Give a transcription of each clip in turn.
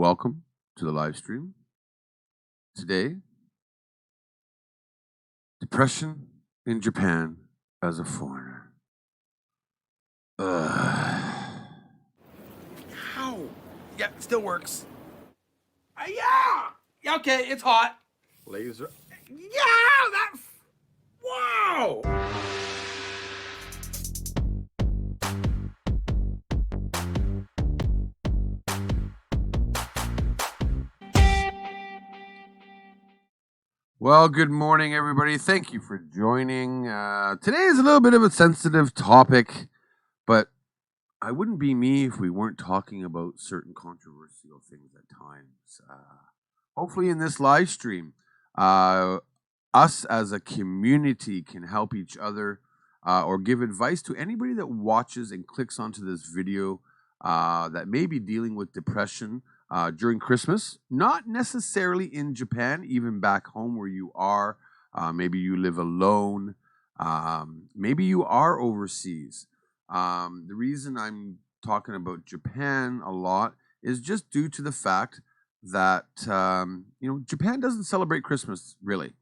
welcome to the live stream. Today, depression in Japan as a foreigner. Ow! Yeah, it still works. Yeah, okay, it's hot. Laser. Yeah, that. Wow! Well, good morning, everybody. Thank you for joining. Today is a little bit of a sensitive topic, but I wouldn't be me if we weren't talking about certain controversial things at times. Hopefully, in this live stream, us as a community can help each other or give advice to anybody that watches and clicks onto this video that may be dealing with depression during Christmas. Not necessarily in Japan, even back home where you are. Maybe you live alone. Maybe you are overseas. The reason I'm talking about Japan a lot is just due to the fact that Japan doesn't celebrate Christmas really.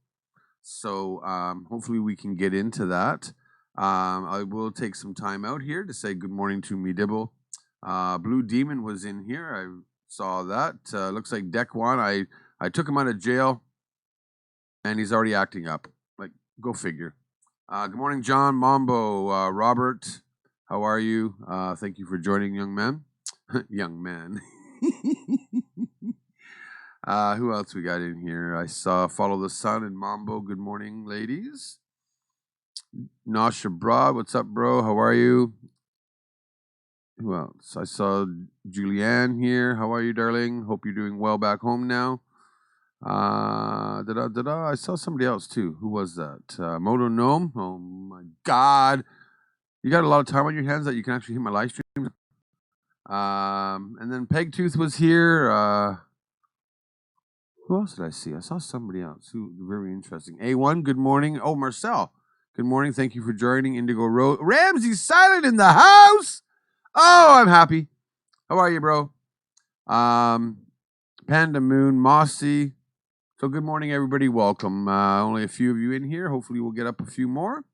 So hopefully we can get into that. I will take some time out here to say good morning to Meetup. Blue Demon was in here. I saw that. Looks like Deck One. I took him out of jail, and he's already acting up. Like, go figure. Good morning, John, Mambo, Robert. How are you? Thank you for joining, young man. Young man. Who else we got in here? I saw Follow the Sun and Mambo. Good morning, ladies. Nosh abroad. What's up, bro? How are you? Who else? I saw Julliann here. How are you, darling? Hope you're doing well back home now. I saw somebody else too. Who was that? Moto Gnome. Oh my God. You got a lot of time on your hands that you can actually hit my live stream. And then Pegtooth was here. Who else did I see? I saw somebody else who very interesting. A1, good morning. Oh, Marcel. Good morning. Thank you for joining. Indigo Road. Ramses Silent in the house. Oh, I'm happy. How are you, bro? Panda Moon, Mossy. So good morning, everybody. Welcome. Only a few of you in here. Hopefully we'll get up a few more.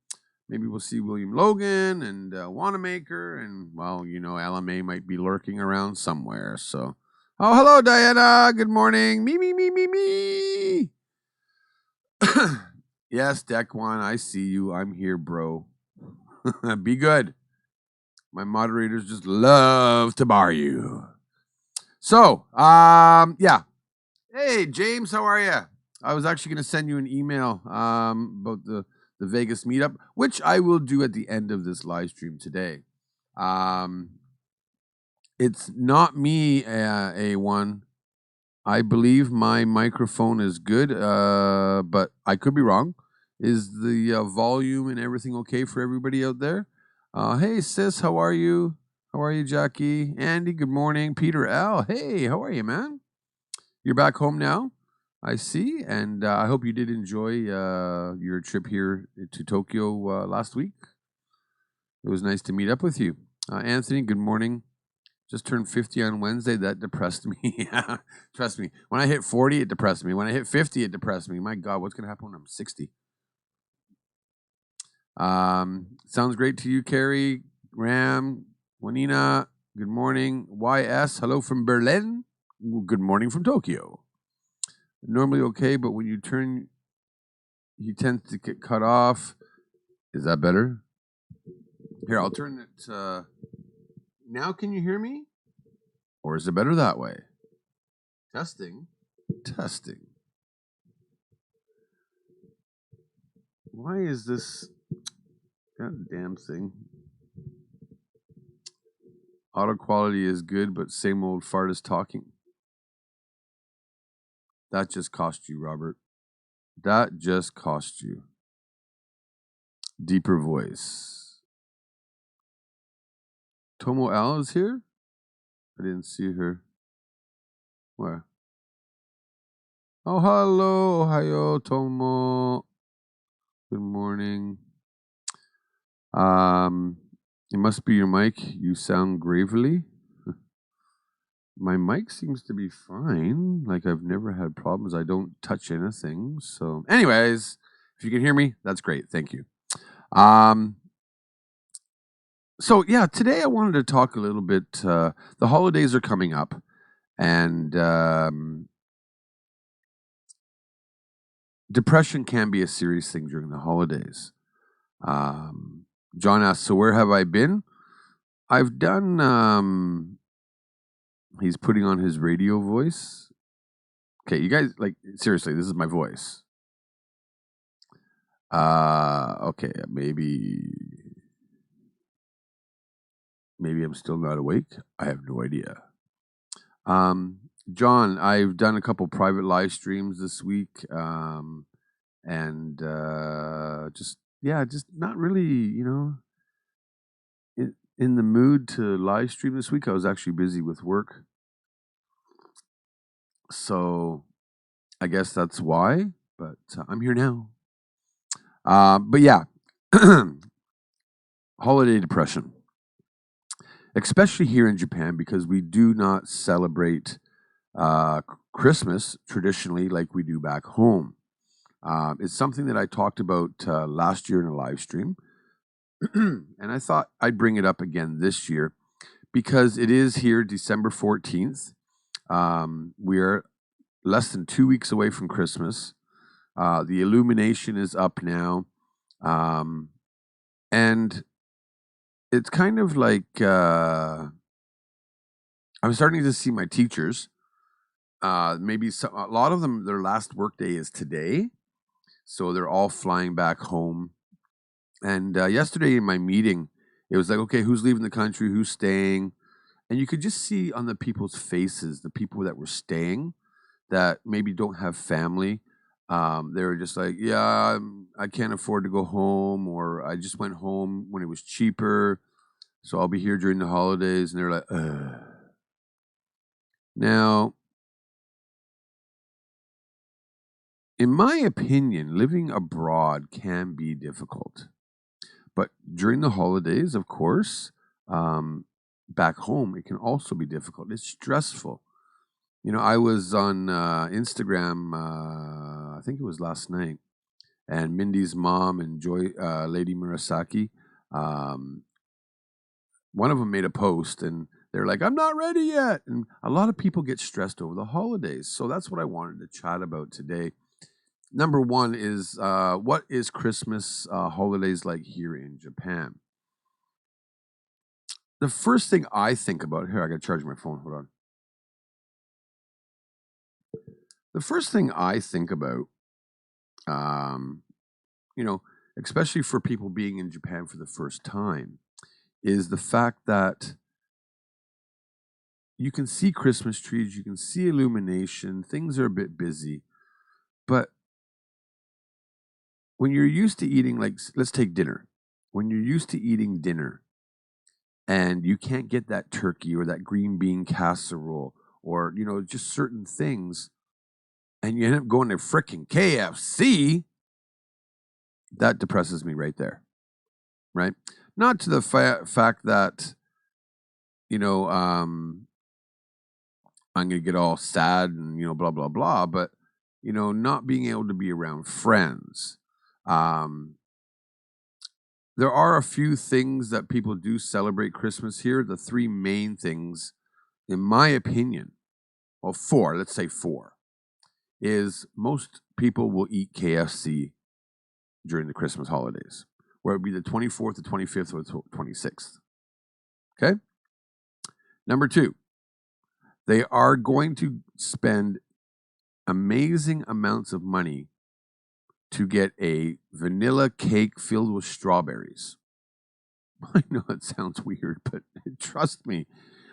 Maybe we'll see William Logan and Wannamaker. And, well, Alain might be lurking around somewhere. So, oh, hello, Diana. Good morning. Me. Yes, Deck One, I see you. I'm here, bro. Be good. My moderators just love to bar you. So, yeah. Hey, James, how are you? I was actually going to send you an email about the Vegas meetup, which I will do at the end of this live stream today. It's not me, A1. I believe my microphone is good, but I could be wrong. Is the volume and everything okay for everybody out there? Hey, sis, how are you? How are you, Jackie? Andy, good morning. Peter L, hey, how are you, man? You're back home now, I see, and I hope you did enjoy your trip here to Tokyo last week. It was nice to meet up with you. Anthony, good morning. Just turned 50 on Wednesday. That depressed me. Trust me. When I hit 40, it depressed me. When I hit 50, it depressed me. My God, what's going to happen when I'm 60? Sounds great to you, Carrie, Ram, Juanina. Good morning. YS, hello from Berlin. Good morning from Tokyo. Normally okay, but when you turn, he tends to get cut off. Is that better? Here, I'll turn it. Now can you hear me? Or is it better that way? Testing. Why is this goddamn thing? Auto quality is good, but same old fart is talking. That just cost you, Robert. That just cost you. Deeper voice. Tomo Al is here? I didn't see her. Where? Oh, hello. Ohio, Tomo. Good morning. It must be your mic. You sound gravely. My mic seems to be fine. Like I've never had problems. I don't touch anything. So, anyways, if you can hear me, that's great. Thank you. So yeah, today I wanted to talk a little bit. The holidays are coming up, and depression can be a serious thing during the holidays. John asks, "So where have I been?" I've done. He's putting on his radio voice. Okay, you guys, like seriously, this is my voice. Okay, maybe I'm still not awake. I have no idea. John, I've done a couple private live streams this week, and just not really, in the mood to live stream this week. I was actually busy with work, so I guess that's why. But I'm here now. But yeah, holiday depression, especially here in Japan, because we do not celebrate Christmas traditionally like we do back home. It's something that I talked about last year in a live stream, and I thought I'd bring it up again this year because it is here December 14th. We are less than 2 weeks away from Christmas. The illumination is up now. And it's kind of like I'm starting to see my teachers. Maybe a lot of them, their last workday is today. So they're all flying back home. And yesterday in my meeting, it was like, okay, who's leaving the country? Who's staying? And you could just see on the people's faces, the people that were staying that maybe don't have family. They were just like, yeah, I can't afford to go home, or I just went home when it was cheaper, so I'll be here during the holidays. And they're like, ugh. Now, in my opinion, living abroad can be difficult. But during the holidays, of course, back home, it can also be difficult. It's stressful. I was on Instagram, I think it was last night, and Mindy's mom and Lady Murasaki, one of them made a post, and they're like, I'm not ready yet. And a lot of people get stressed over the holidays. So that's what I wanted to chat about today. Number one is what is Christmas holidays like here in Japan? The first thing I think about, here, I got to charge my phone. Hold on. The first thing I think about, especially for people being in Japan for the first time, is the fact that you can see Christmas trees, you can see illumination, things are a bit busy, but when you're used to eating, like, let's take dinner. When you're used to eating dinner and you can't get that turkey or that green bean casserole or, just certain things, and you end up going to frickin' KFC, that depresses me right there, right? Not to the fact that, I'm going to get all sad and, blah, blah, blah, but, not being able to be around friends. There are a few things that people do celebrate Christmas here. The three main things, in my opinion, well, four, let's say four, is most people will eat KFC during the Christmas holidays, where it would be the 24th, the 25th, or the 26th. Okay? Number two, they are going to spend amazing amounts of money to get a vanilla cake filled with strawberries. I know it sounds weird, but trust me,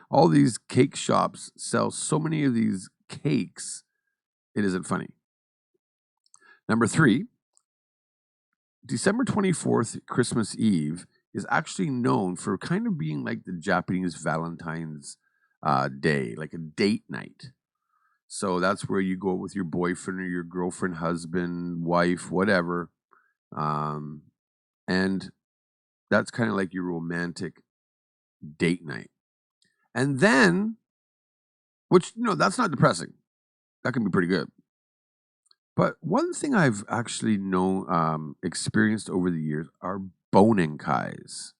all these cake shops sell so many of these cakes, it isn't funny. Number three, December 24th, Christmas Eve, is actually known for kind of being like the Japanese Valentine's Day, like a date night. So that's where you go with your boyfriend or your girlfriend, husband, wife, whatever. And that's kind of like your romantic date night. And then which, that's not depressing. That can be pretty good. But one thing I've actually experienced over the years are boning kais.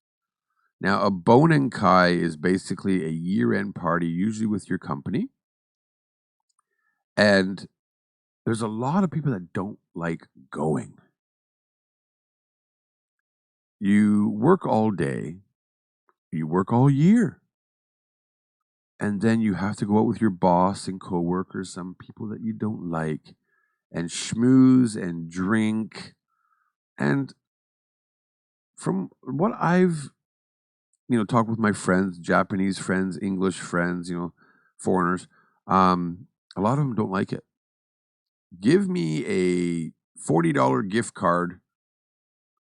Now, a boning kai is basically a year-end party, usually with your company. And there's a lot of people that don't like going. You work all day, you work all year. And then you have to go out with your boss and coworkers, some people that you don't like, and schmooze and drink. And from what I've, talked with my friends, Japanese friends, English friends, foreigners, a lot of them don't like it. Give me a $40 gift card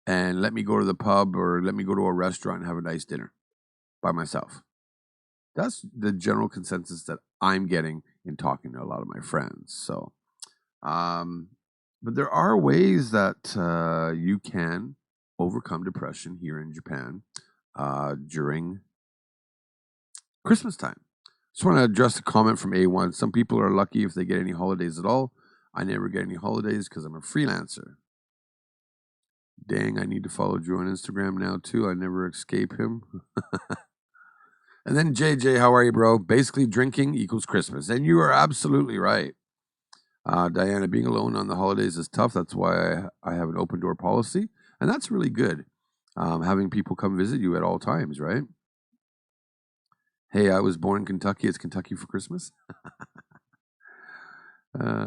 and let me go to the pub or let me go to a restaurant and have a nice dinner by myself. That's the general consensus that I'm getting in talking to a lot of my friends. So, but there are ways that you can overcome depression here in Japan during Christmas time. Just want to address a comment from A1. Some people are lucky if they get any holidays at all. I never get any holidays because I'm a freelancer. Dang, I need to follow Drew on Instagram now too. I never escape him. And then JJ, how are you, bro? Basically, drinking equals Christmas. And you are absolutely right. Diana, being alone on the holidays is tough. That's why I have an open door policy. And that's really good. Having people come visit you at all times, right? Hey, I was born in Kentucky. It's Kentucky for Christmas. Let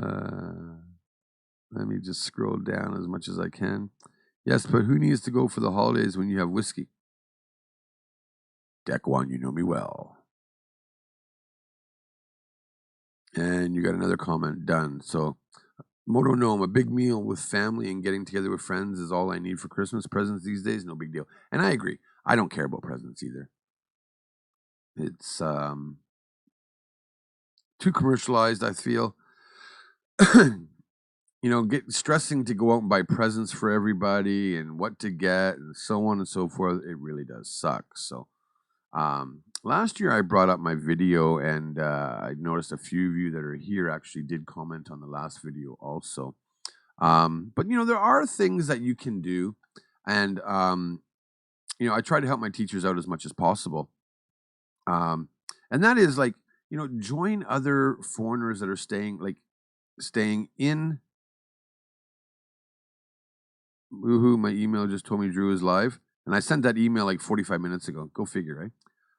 me just scroll down as much as I can. Yes, but who needs to go for the holidays when you have whiskey? Deck one, you know me well. And you got another comment done. So, Moto Gnome, a big meal with family and getting together with friends is all I need for Christmas presents these days. No big deal. And I agree. I don't care about presents either. It's too commercialized, I feel. Get stressing to go out and buy presents for everybody and what to get and so on and so forth. It really does suck. So, last year I brought up my video and I noticed a few of you that are here actually did comment on the last video also. But there are things that you can do, and I try to help my teachers out as much as possible. And that is like join other foreigners that are staying in. Woohoo! My email just told me Drew is live, and I sent that email like 45 minutes ago. Go figure,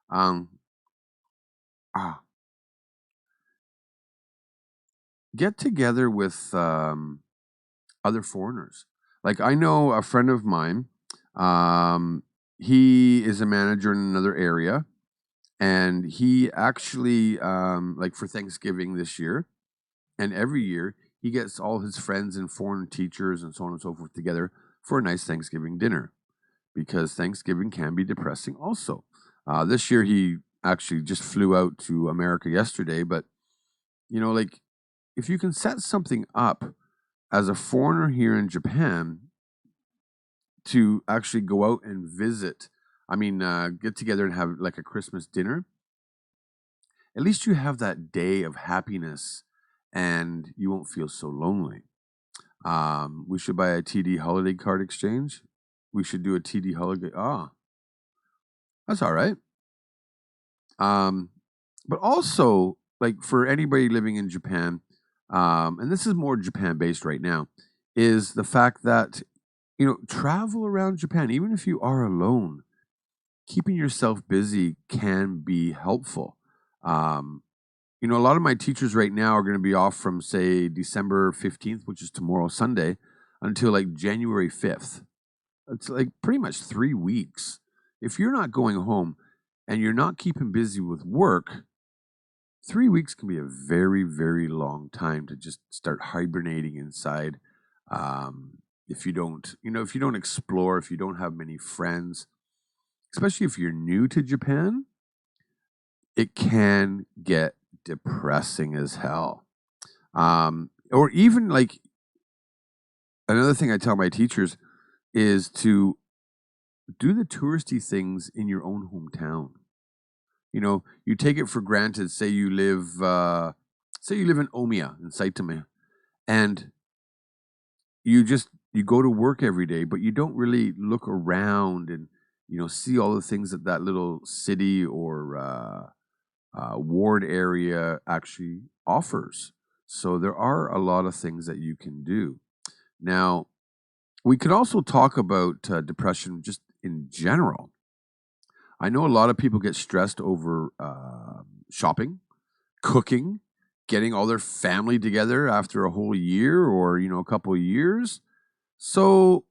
right? Get together with other foreigners. Like I know a friend of mine. He is a manager in another area, and he actually like for Thanksgiving this year, and every year he gets all his friends and foreign teachers and so on and so forth together for a nice Thanksgiving dinner, because Thanksgiving can be depressing also. This year he actually just flew out to America yesterday, but like if you can set something up as a foreigner here in Japan to actually go out and visit, get together and have like a Christmas dinner, at least you have that day of happiness and you won't feel so lonely. We should buy a TD holiday card exchange. We should do a TD holiday. That's all right. But also, like for anybody living in Japan, and this is more Japan based right now, is the fact that travel around Japan, even if you are alone, keeping yourself busy can be helpful. A lot of my teachers right now are going to be off from, say, December 15th, which is tomorrow, Sunday, until like January 5th. It's like pretty much 3 weeks. If you're not going home and you're not keeping busy with work, 3 weeks can be a very, very long time to just start hibernating inside. If you don't, if you don't explore, if you don't have many friends, especially if you're new to Japan, it can get depressing as hell. Or even like another thing I tell my teachers is to do the touristy things in your own hometown. you take it for granted. Say you live in Omiya in Saitama, and you go to work every day, but you don't really look around and see all the things that little city or ward area actually offers. So there are a lot of things that you can do. Now, we could also talk about depression just in general. I know a lot of people get stressed over shopping, cooking, getting all their family together after a whole year or a couple of years. So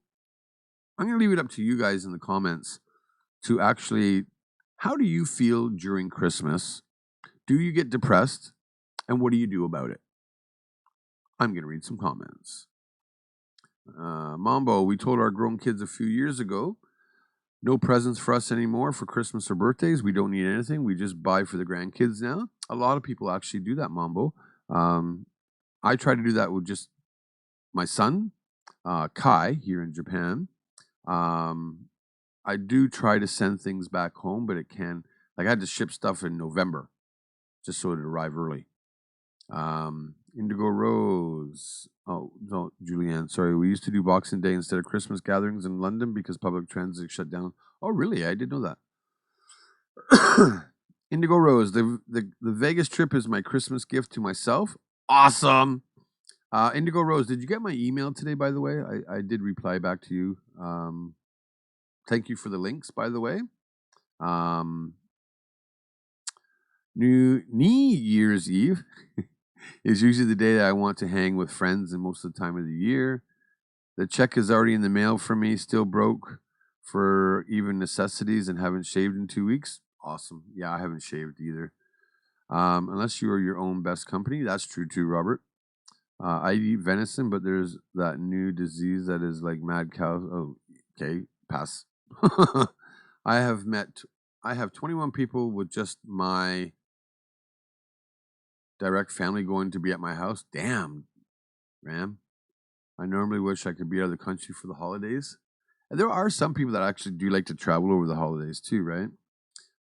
I'm going to leave it up to you guys in the comments to actually, how do you feel during Christmas? Do you get depressed? And what do you do about it? I'm going to read some comments. Mambo, we told our grown kids a few years ago, no presents for us anymore for Christmas or birthdays. We don't need anything. We just buy for the grandkids now. A lot of people actually do that, Mambo. I try to do that with just my son, Kai, here in Japan. I do try to send things back home, but I had to ship stuff in November just so it'd arrive early. Indigo Rose. Oh, no, Julliann, sorry. We used to do Boxing Day instead of Christmas gatherings in London because public transit shut down. Oh, really? I didn't know that. Indigo Rose. The Vegas trip is my Christmas gift to myself. Awesome. Indigo Rose, did you get my email today, by the way? I did reply back to you. Thank you for the links, by the way. New Year's Eve is usually the day that I want to hang with friends and most of the time of the year. The check is already in the mail for me, still broke for even necessities and haven't shaved in 2 weeks. Awesome. Yeah, I haven't shaved either. Unless you are your own best company. That's true too, Robert. I eat venison, but there's that new disease that is like mad cows. Oh, okay, pass. I have 21 people with just my direct family going to be at my house. Damn, Ram. I normally wish I could be out of the country for the holidays. And there are some people that actually do like to travel over the holidays too, right?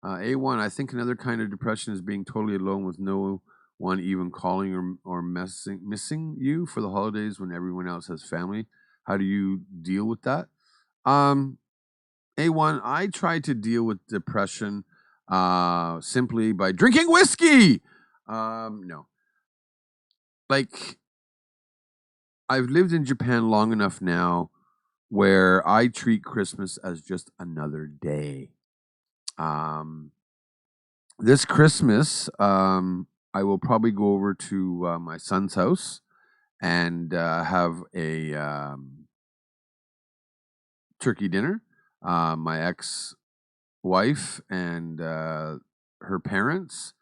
A1, I think another kind of depression is being totally alone with no one even calling or missing you for the holidays when everyone else has family. How do you deal with that? A1, I try to deal with depression simply by drinking whiskey. No. Like, I've lived in Japan long enough now where I treat Christmas as just another day. This Christmas, I will probably go over to my son's house and have a turkey dinner. My ex-wife and her parents,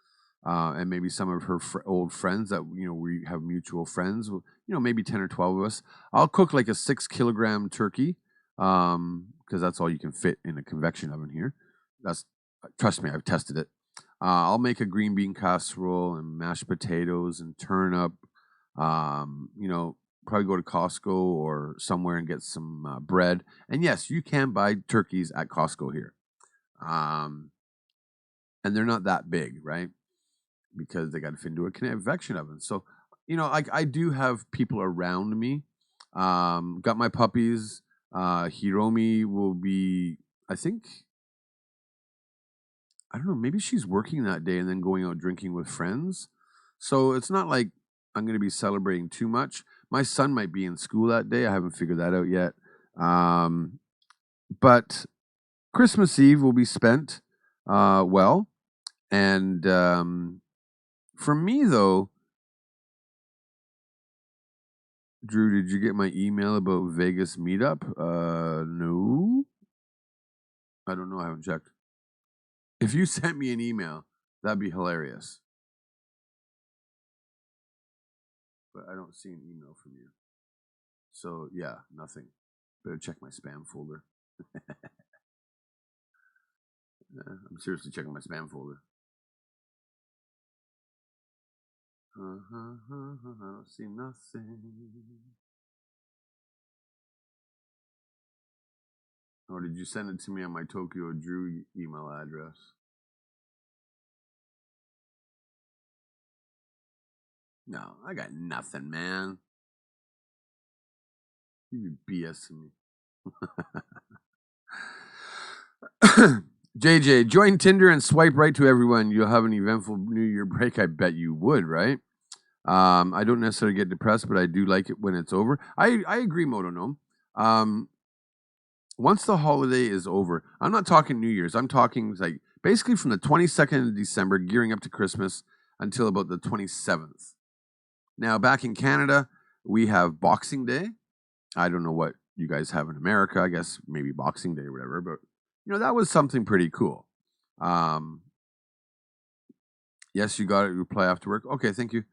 and maybe some of her old friends that we have mutual friends. Maybe 10 or 12 of us. I'll cook like a 6-kilogram turkey because that's all you can fit in a convection oven here. Trust me, I've tested it. I'll make a green bean casserole and mashed potatoes and turnip. Probably go to Costco or somewhere and get some bread. And yes, you can buy turkeys at Costco here. And they're not that big, right? Because they got to fit into a convection oven. So, I do have people around me. Got my puppies. Hiromi will be, I don't know, maybe she's working that day and then going out drinking with friends. So it's not like I'm going to be celebrating too much. My son might be in school that day. I haven't figured that out yet. But Christmas Eve will be spent well. And for me, though, Drew, did you get my email about Vegas Meetup? No. I don't know. I haven't checked. If you sent me an email, that'd be hilarious. But I don't see an email from you. So, yeah, nothing. Better check my spam folder. I'm seriously checking my spam folder. I don't see nothing. Or did you send it to me on my Tokyo Drew email address? No, I got nothing, man. You BSing me. JJ, join Tinder and swipe right to everyone. You'll have an eventful New Year break. I bet you would, right? I don't necessarily get depressed, but I do like it when it's over. I agree, Moto Gnome. Once the holiday is over, I'm not talking New Year's. I'm talking like basically from the 22nd of December, gearing up to Christmas until about the 27th. Now, back in Canada, we have Boxing Day. I don't know what you guys have in America. I guess maybe Boxing Day or whatever, but that was something pretty cool. Yes, you got it. Reply after work. Okay, thank you.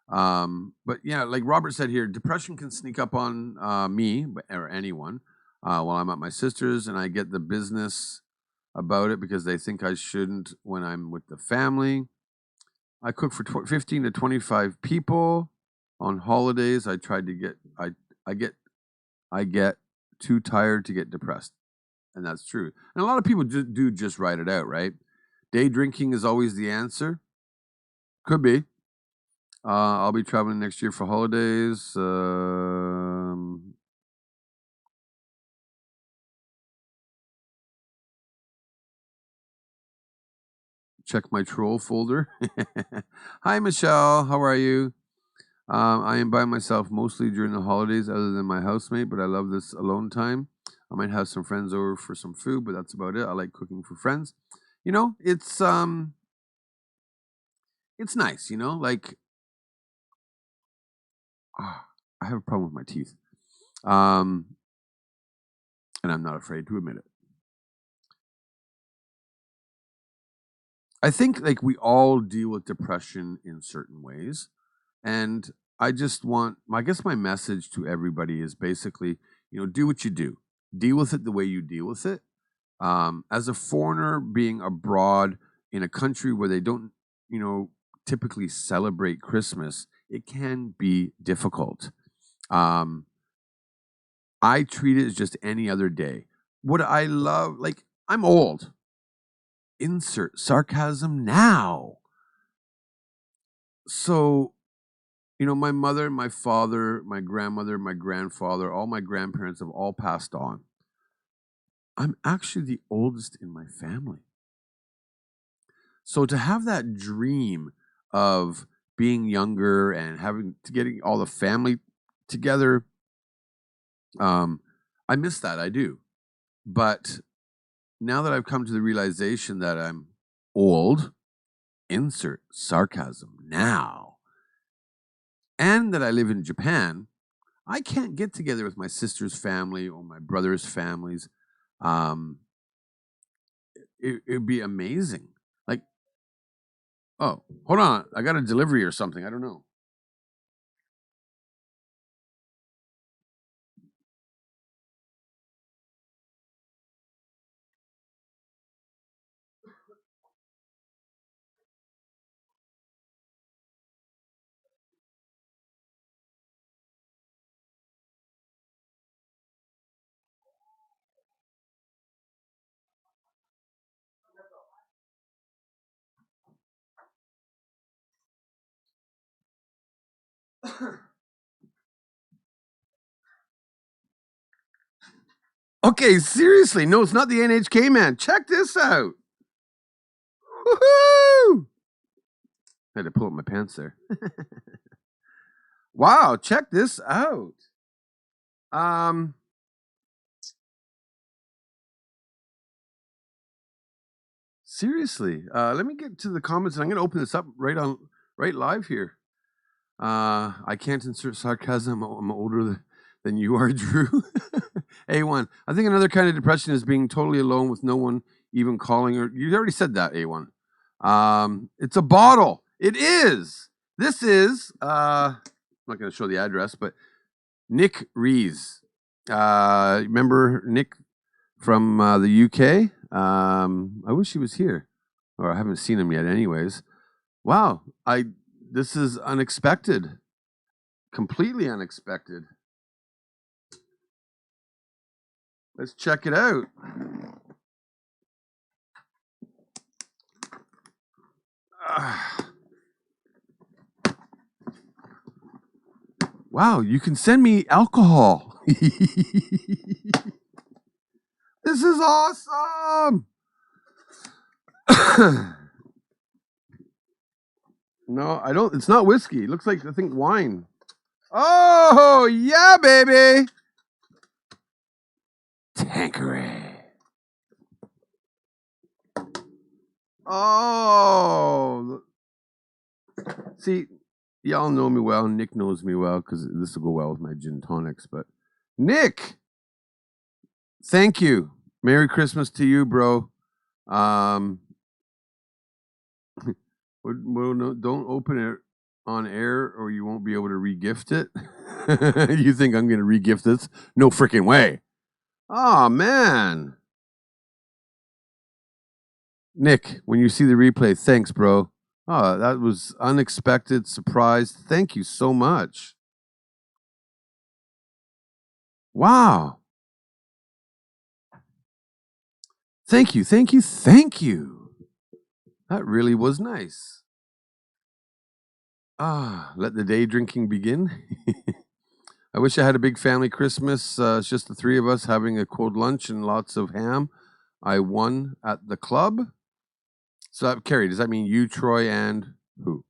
But yeah, like Robert said here, depression can sneak up on me or anyone while I'm at my sister's, and I get the business about it because they think I shouldn't when I'm with the family. I cook for 15 to 25 people on holidays. I tried to get I get too tired to get depressed, and that's true. And a lot of people do just write it out, right? Day drinking is always the answer. Could be. I'll be traveling next year for holidays. Check my troll folder. Hi, Michelle. How are you? I am by myself mostly during the holidays, other than my housemate, but I love this alone time. I might have some friends over for some food, but that's about it. I like cooking for friends. It's nice, like I have a problem with my teeth. And I'm not afraid to admit it. I think like we all deal with depression in certain ways. And I guess my message to everybody is basically, do what you do. Deal with it the way you deal with it. As a foreigner being abroad in a country where they don't, typically celebrate Christmas, it can be difficult. I treat it as just any other day. What I love, like, I'm old. Insert sarcasm now. So, my mother, my father, my grandmother, my grandfather, all my grandparents have all passed on. I'm actually the oldest in my family. So to have that dream of being younger and getting all the family together, I miss that. I do. But now that I've come to the realization that I'm old, insert sarcasm now, and that I live in Japan, I can't get together with my sister's family or my brother's families. It'd be amazing. Like, oh, hold on, I got a delivery or something. I don't know. Okay, seriously, no, it's not the NHK man. Check this out. Woohoo! I had to pull up my pants there. Wow, check this out. Seriously, let me get to the comments, and I'm going to open this up right live here. I can't insert sarcasm. I'm older than you are, Drew. A1. I think another kind of depression is being totally alone with no one even calling her. You already said that, A1. It's a bottle. It is. This is, I'm not going to show the address, but Nick Rees. Remember Nick from the UK? I wish he was here, or I haven't seen him yet anyways. Wow. This is unexpected. Completely unexpected. Let's check it out. Wow, you can send me alcohol. This is awesome. No, I don't. It's not whiskey. It looks like, I think, wine. Oh, yeah, baby. Tanqueray. Oh. See, y'all know me well. Nick knows me well because this will go well with my gin tonics. But Nick, thank you. Merry Christmas to you, bro. Well, no, don't open it on air or you won't be able to regift it. You think I'm going to regift this? No freaking way. Oh, man. Nick, when you see the replay, thanks, bro. Oh, that was unexpected, surprise. Thank you so much. Wow. Thank you, thank you, thank you. That really was nice. Let the day drinking begin. I wish I had a big family Christmas. It's just the three of us having a cold lunch and lots of ham. I won at the club. So, that, Carrie, does that mean you, Troy, and who?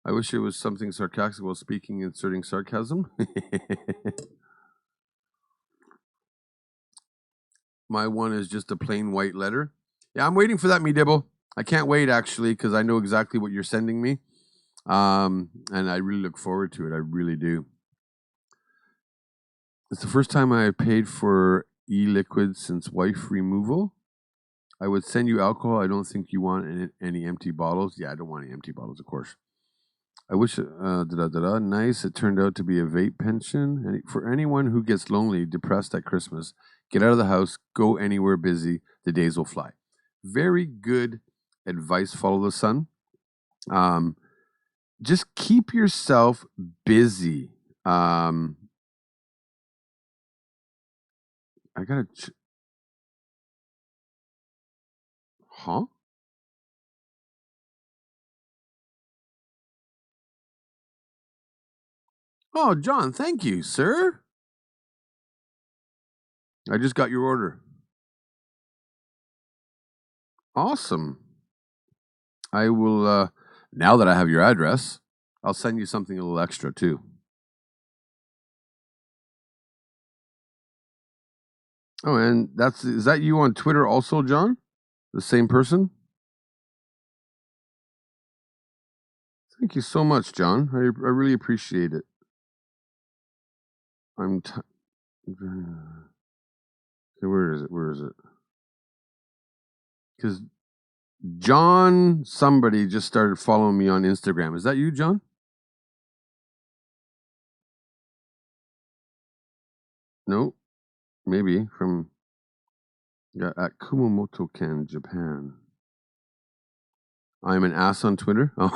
I wish it was something sarcastic while speaking, inserting sarcasm. My one is just a plain white letter. Yeah, I'm waiting for that, me dibble. I can't wait, actually, because I know exactly what you're sending me. And I really look forward to it. I really do. It's the first time I paid for e-liquid since wife removal. I would send you alcohol. I don't think you want any empty bottles. Yeah, I don't want any empty bottles, of course. I wish, nice. It turned out to be a vape pension. And for anyone who gets lonely, depressed at Christmas, get out of the house, go anywhere busy. The days will fly. Very good advice, follow the sun. Just keep yourself busy. I gotta. Huh? Oh, John, thank you, sir. I just got your order. Awesome. I will, now that I have your address, I'll send you something a little extra too. Oh, and is that you on Twitter also, John? The same person? Thank you so much, John. I really appreciate it. Okay, where is it? Where is it? Because John somebody just started following me on Instagram. Is that you, John? No, maybe from at Kumamoto-ken, Japan. I'm an ass on Twitter. Oh.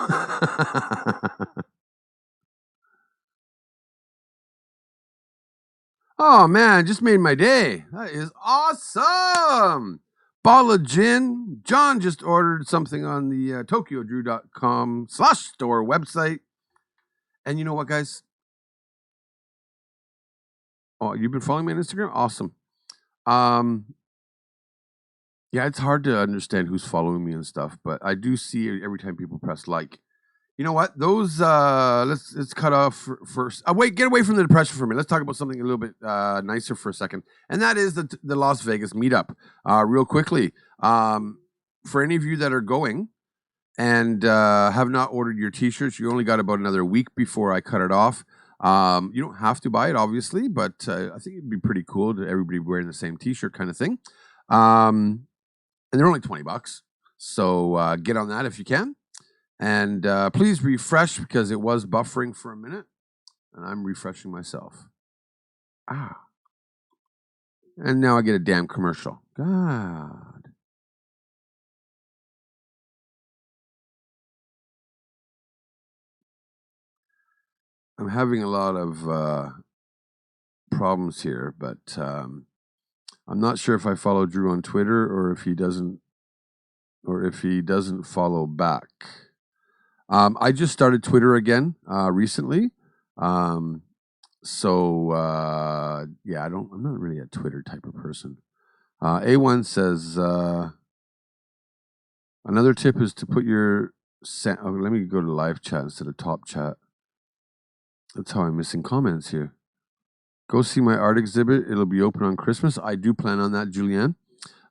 Oh man, just made my day. That is awesome. Bottle of gin. John just ordered something on the TokyoDrew.com/store website. And you know what, guys? Oh, you've been following me on Instagram? Awesome. Yeah, it's hard to understand who's following me and stuff, but I do see it every time people press like. You know what? Those let's cut off first. Wait, get away from the depression for a minute. Let's talk about something a little bit nicer for a second, and that is the Las Vegas meetup. Real quickly, for any of you that are going and have not ordered your T-shirts, you only got about another week before I cut it off. You don't have to buy it, obviously, but I think it'd be pretty cool to everybody wearing the same T-shirt kind of thing. And they're only $20, so get on that if you can. And please refresh because it was buffering for a minute. And I'm refreshing myself. And now I get a damn commercial. God. I'm having a lot of problems here, but I'm not sure if I follow Drew on Twitter or if he doesn't follow back. I just started Twitter again recently. Yeah, I'm not really a Twitter type of person. A1 says, another tip is to put your, let me go to live chat instead of top chat. That's how I'm missing comments here. Go see my art exhibit. It'll be open on Christmas. I do plan on that, Julliann.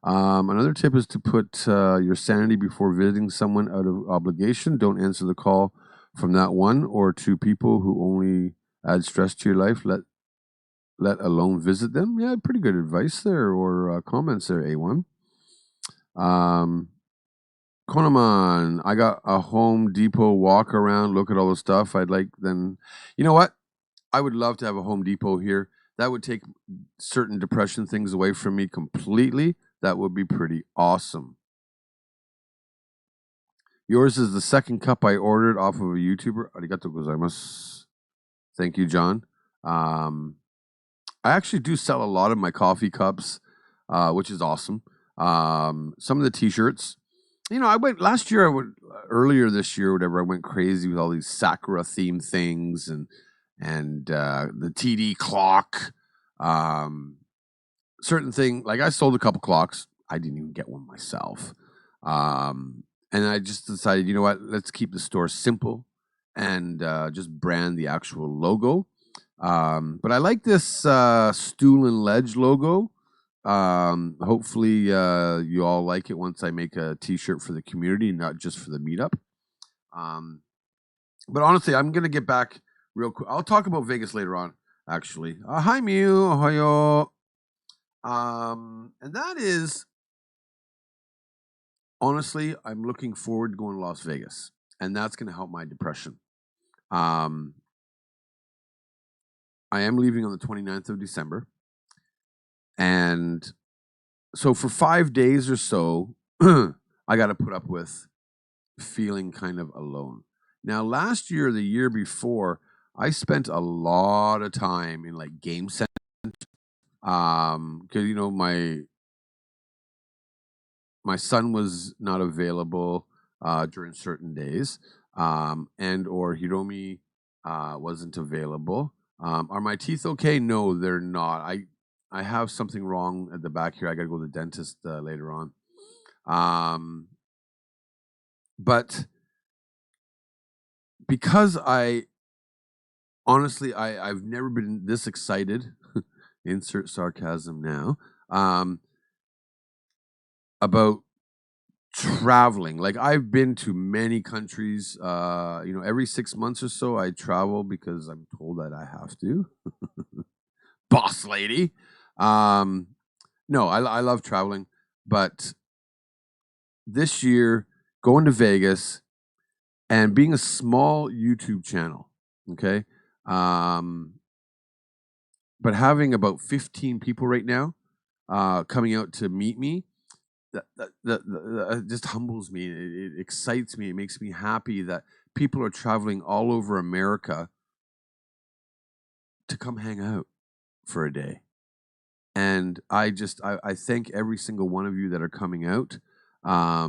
Another tip is to put your sanity before visiting someone out of obligation. Don't answer the call from that one or two people who only add stress to your life. Let alone visit them. Yeah, pretty good advice there, or comments there, A1. Konaman, I got a Home Depot walk around, look at all the stuff. I'd like then, you know what? I would love to have a Home Depot here. That would take certain depression things away from me completely. That would be pretty awesome. Yours is the second cup I ordered off of a YouTuber. Arigato gozaimasu. Thank you, John. I actually do sell a lot of my coffee cups, which is awesome. Some of the T-shirts. You know, I went last year. Earlier this year, whatever. I went crazy with all these Sakura themed things and the TD clock. Certain thing like I sold a couple clocks. I didn't even get one myself. And I just decided, you know what? Let's keep the store simple and just brand the actual logo. But I like this stool and ledge logo. Hopefully you all like it once I make a T-shirt for the community, not just for the meetup. But honestly, I'm gonna get back real quick. I'll talk about Vegas later on. Actually, hi Mew, ahoyo. And that is honestly, I'm looking forward to going to Las Vegas, and that's gonna help my depression. I am leaving on the 29th of December. And so for 5 days or so, I got to put up with feeling kind of alone. Now, last year, the year before, I spent a lot of time in like game center. Because you know my son was not available during certain days, and or Hiromi wasn't available. Are my teeth okay? No, they're not. I have something wrong at the back here. I got to go to the dentist later on. But because honestly, I've never been this excited, insert sarcasm now, about traveling. Like I've been to many countries, you know, every 6 months or so I travel because I'm told that I have to. Boss lady. No, I love traveling, but this year going to Vegas and being a small YouTube channel, okay, but having about 15 people right now coming out to meet me, that just humbles me. It excites me. It makes me happy that people are traveling all over America to come hang out for a day. And I thank every single one of you that are coming out. I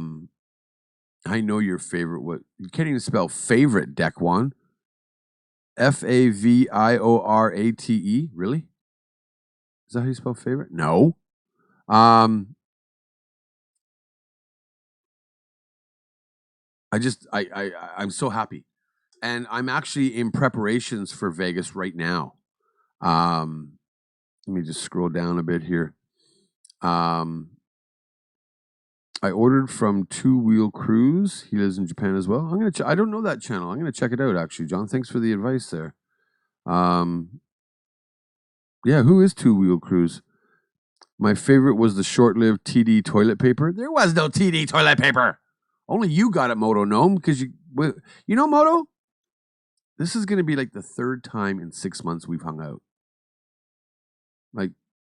know your favorite. What you can't even spell favorite, Deck1. Faviorate. Really? Is that how you spell favorite? No. I'm so happy, and I'm actually in preparations for Vegas right now. Let me just scroll down a bit here. I ordered from Two Wheel Cruise. He lives in Japan as well. I'm gonna. I don't know that channel. I'm gonna check it out. Actually, John, thanks for the advice there. Yeah, who is Two Wheel Cruise? My favorite was the short-lived TD toilet paper. There was no TD toilet paper. Only you got it, Moto Gnome, because you know, Moto. This is gonna be like the third time in 6 months we've hung out. Like,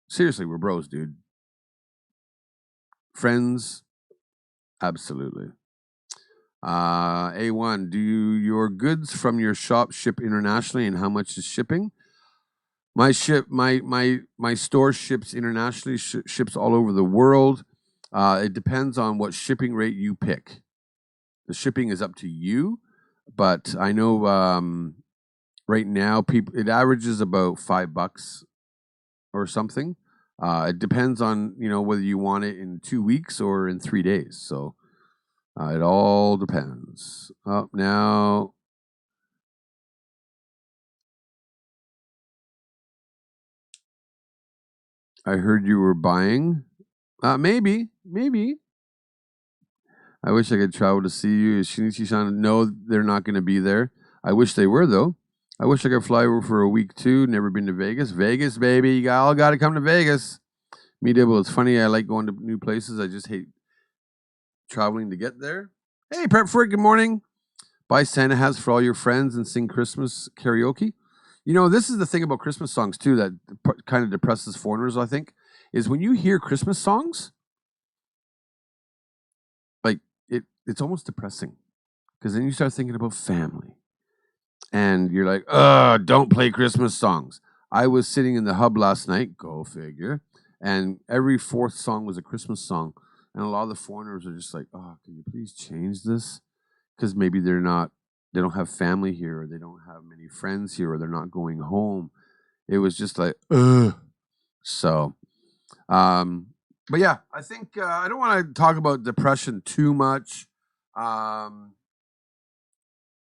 seriously, we're bros, dude. Friends, absolutely. A1, do your goods from your shop ship internationally, and how much is shipping? My store ships internationally, ships all over the world. It depends on what shipping rate you pick. The shipping is up to you, but I know right now, people it averages about $5 or something. It depends on whether you want it in 2 weeks or in 3 days. So it all depends. Now I heard you were buying. Maybe. I wish I could travel to see you. Shinichi-san, no, they're not going to be there. I wish they were, though. I wish I could fly over for a week, too. Never been to Vegas. Vegas, baby. You all got to come to Vegas. Me, Dibble. It's funny. I like going to new places. I just hate traveling to get there. Hey, Prep for it. Good morning. Buy Santa hats for all your friends and sing Christmas karaoke. This is the thing about Christmas songs, too, that kind of depresses foreigners, I think, is when you hear Christmas songs, like, it's almost depressing. Because then you start thinking about family. And you're like, don't play Christmas songs. I was sitting in the hub last night, go figure, and every fourth song was a Christmas song. And a lot of the foreigners are just like, oh, can you please change this? Because maybe they don't have family here, or they don't have many friends here, or they're not going home. It was just like, ugh. So, but yeah, I think I don't want to talk about depression too much.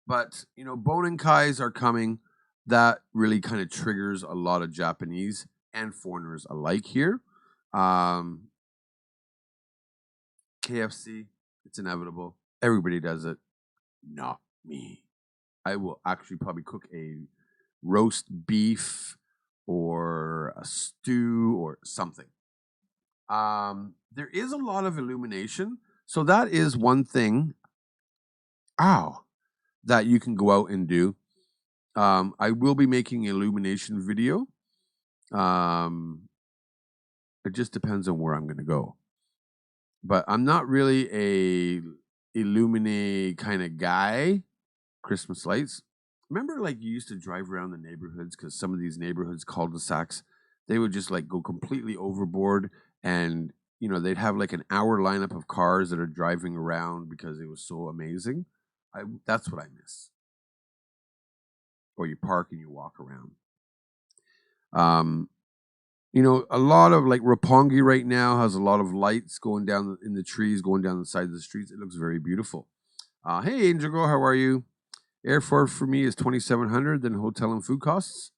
But Bonenkais are coming. That really kind of triggers a lot of Japanese and foreigners alike here. KFC, it's inevitable. Everybody does it. Not me. I will actually probably cook a roast beef or a stew or something. There is a lot of illumination. So that is one thing. Ow. That you can go out and do. I will be making an illumination video. It just depends on where I'm going to go. But I'm not really a illuminate kind of guy. Christmas lights. Remember, like, you used to drive around the neighborhoods, because some of these neighborhoods, cul-de-sacs, they would just like go completely overboard, and they'd have like an hour lineup of cars that are driving around because it was so amazing. That's what I miss. Or you park and you walk around. A lot of like Roppongi right now has a lot of lights going down in the trees, going down the side of the streets. It looks very beautiful. Hey, Indigo, how are you? Airfare for me is $2,700, then hotel and food costs.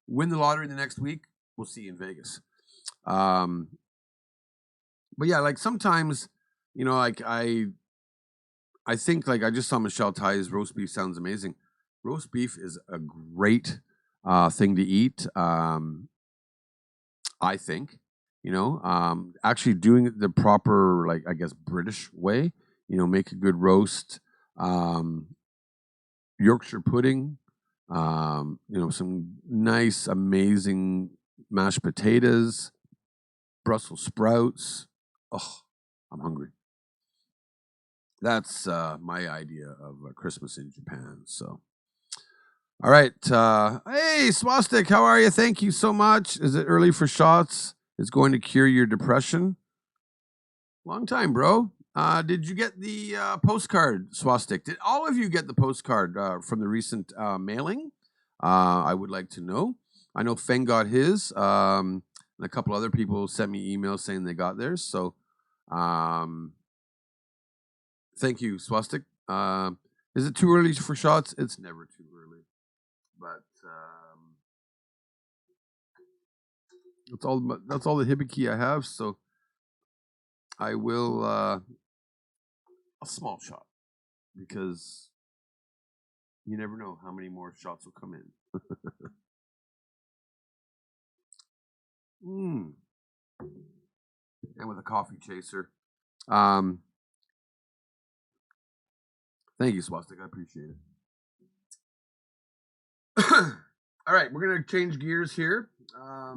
Win the lottery the next week. We'll see you in Vegas. But yeah, like sometimes, like I think, like, I just saw Michelle Ty's roast beef sounds amazing. Roast beef is a great thing to eat. I think, actually doing it the proper, like, I guess, British way, make a good roast, Yorkshire pudding, some nice, amazing mashed potatoes, Brussels sprouts. Oh, I'm hungry. That's my idea of Christmas in Japan. So, all right. Hey, Swastik, how are you? Thank you so much. Is it early for shots? It's going to cure your depression. Long time, bro. Did you get the postcard, Swastik? Did all of you get the postcard from the recent mailing? I would like to know. I know Pheng got his. And a couple other people sent me emails saying they got theirs. So thank you, Swastik. Is it too early for shots? It's never too early. But that's all the hibiki I have. So I will a small shot, because you never know how many more shots will come in. And with a coffee chaser. Thank you, Swastik. I appreciate it. All right, we're gonna change gears here. I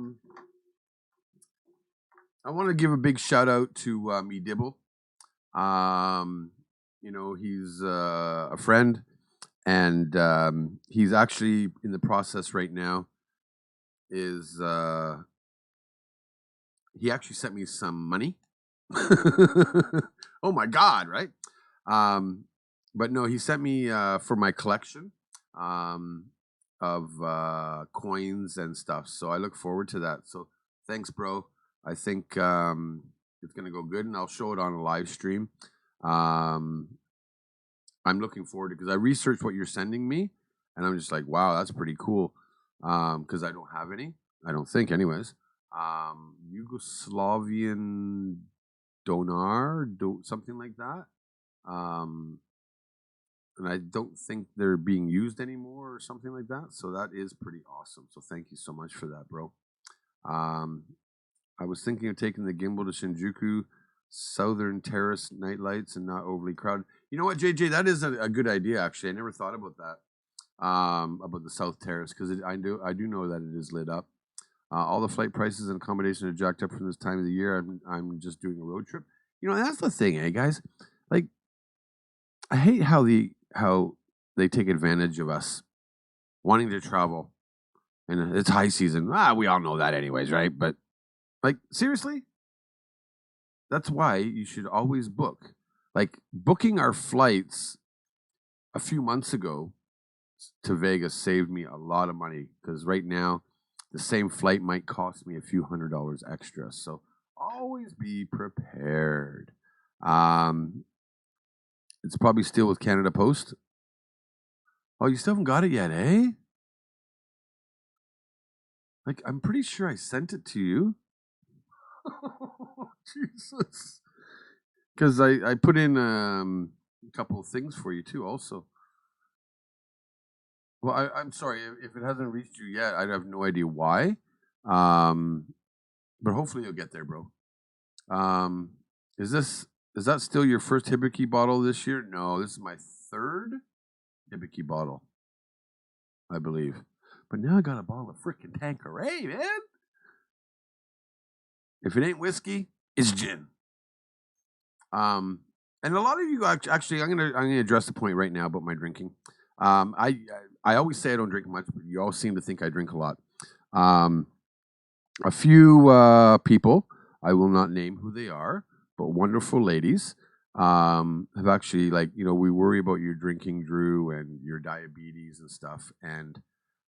want to give a big shout out to me Dibble. He's a friend, and he's actually in the process right now. Is he actually sent me some money? Oh my God, right? But no, he sent me for my collection. coins and stuff. So I look forward to that. So thanks, bro. I think it's gonna go good, and I'll show it on a live stream. I'm looking forward to because I researched what you're sending me, and I'm just like, wow, that's pretty cool. Because I don't have any. I don't think, anyways. Yugoslavian something like that. And I don't think they're being used anymore or something like that. So that is pretty awesome. So thank you so much for that, bro. I was thinking of taking the gimbal to Shinjuku, Southern Terrace nightlights, and not overly crowded. You know what, JJ? That is a good idea. Actually, I never thought about that. About the South Terrace because I do know that it is lit up. All the flight prices and accommodation are jacked up from this time of the year. I'm just doing a road trip. You know, that's the thing, guys. Like, I hate how they take advantage of us wanting to travel, and it's high season. We all know that, anyways, right? But like, seriously, that's why you should always book. Like, booking our flights a few months ago to Vegas saved me a lot of money because right now the same flight might cost me a few $100s extra. So always be prepared. It's probably still with Canada Post. Oh, you still haven't got it yet, eh? Like, I'm pretty sure I sent it to you. Jesus. Because I put in a couple of things for you too also. Well, I'm sorry if it hasn't reached you yet. I have no idea why, but hopefully you'll get there, bro. Is that still your first Hibiki bottle this year? No, this is my third Hibiki bottle, I believe. But now I got a bottle of freaking Tanqueray, man. If it ain't whiskey, it's gin. And a lot of you actually, I'm gonna address the point right now about my drinking. I always say I don't drink much, but you all seem to think I drink a lot. A few people, I will not name who they are, but wonderful ladies have actually, like, we worry about your drinking, Drew, and your diabetes and stuff. And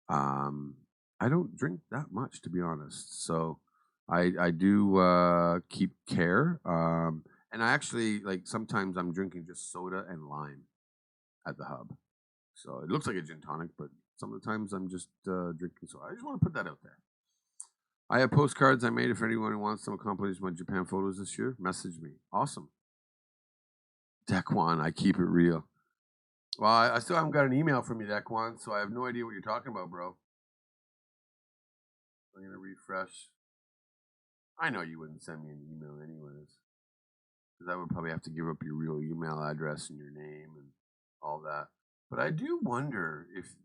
I don't drink that much, to be honest. So I do keep care. And I actually, like, sometimes I'm drinking just soda and lime at the hub. So it looks like a gin tonic, but sometimes I'm just drinking soda. I just want to put that out there. I have postcards I made. If anyone wants some accomplished my Japan photos this year, message me. Awesome. Dekwan, I keep it real. Well, I still haven't got an email from you, Dekwan, so I have no idea what you're talking about, bro. I'm going to refresh. I know you wouldn't send me an email anyways. Because I would probably have to give up your real email address and your name and all that. But I do wonder if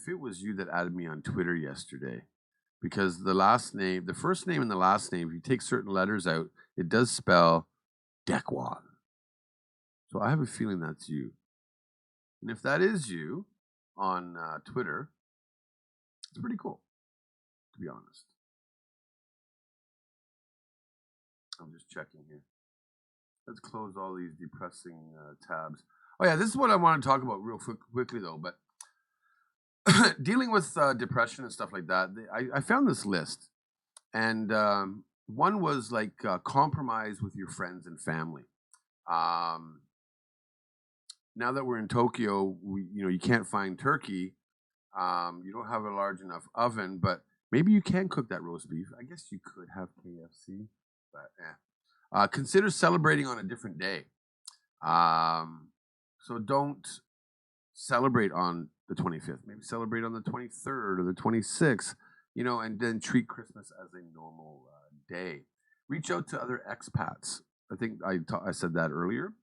it was you that added me on Twitter yesterday. Because the first name and the last name, if you take certain letters out, it does spell Dekwan. So I have a feeling that's you. And if that is you on Twitter, it's pretty cool, to be honest. I'm just checking here. Let's close all these depressing tabs. Oh, yeah, this is what I want to talk about real quickly, though. But dealing with depression and stuff like that, I found this list. And one was like compromise with your friends and family. Now that we're in Tokyo, you can't find turkey. You don't have a large enough oven, but maybe you can cook that roast beef. I guess you could have KFC, but consider celebrating on a different day. So don't celebrate on the 25th. Maybe celebrate on the 23rd or the 26th, and then treat Christmas as a normal day. Reach out to other expats. I think I said that earlier.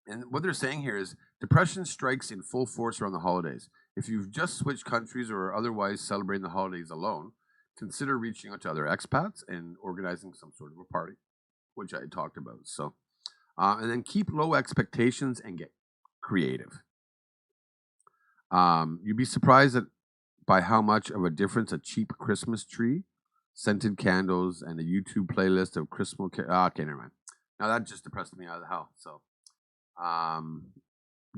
And what they're saying here is depression strikes in full force around the holidays. If you've just switched countries or are otherwise celebrating the holidays alone, consider reaching out to other expats and organizing some sort of a party, which I talked about. So, and then keep low expectations and get creative. You'd be surprised by how much of a difference a cheap Christmas tree, scented candles, and a YouTube playlist of Christmas. Okay, never mind. Now that just depressed me out of the hell. So.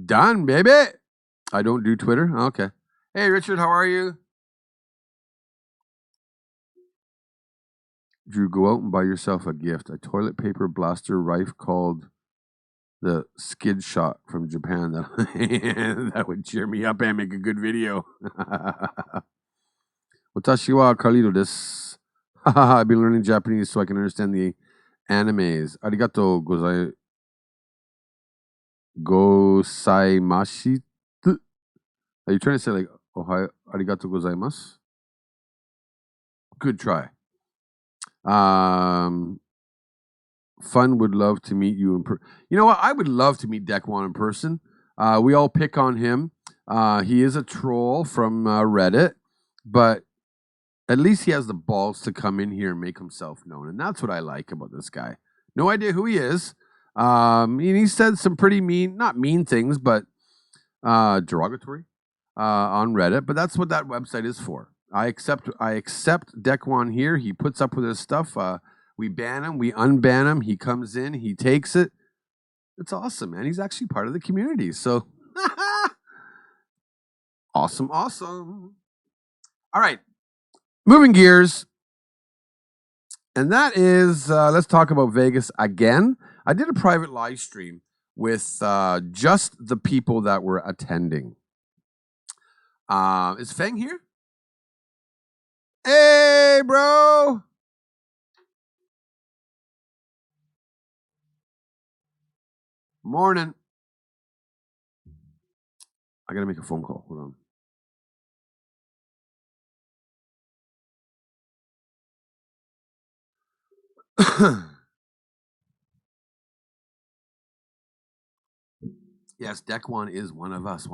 Done, baby. I don't do Twitter. Okay. Hey, Richard, how are you? Drew, go out and buy yourself a gift. A toilet paper blaster rifle called the Skid Shot from Japan. That would cheer me up and make a good video. Watashi wa Carlito desu. I've been learning Japanese so I can understand the animes. Arigato gozaimasu. Are you trying to say like Ohio arigato gozaimasu? Good try. Fun would love to meet you in person. You know what? I would love to meet Dekwan in person. We all pick on him. He is a troll from Reddit, but at least he has the balls to come in here and make himself known. And that's what I like about this guy. No idea who he is. He said some pretty mean, not mean things, but derogatory on Reddit. But that's what that website is for. I accept Dekwan here. He puts up with his stuff. We ban him. We unban him. He comes in. He takes it. It's awesome, man. He's actually part of the community. So, awesome. All right. Moving gears. And that is, let's talk about Vegas again. I did a private live stream with just the people that were attending. Is Pheng here? Hey, bro. Morning. I got to make a phone call. Hold on. Yes, Dekwan is one of us.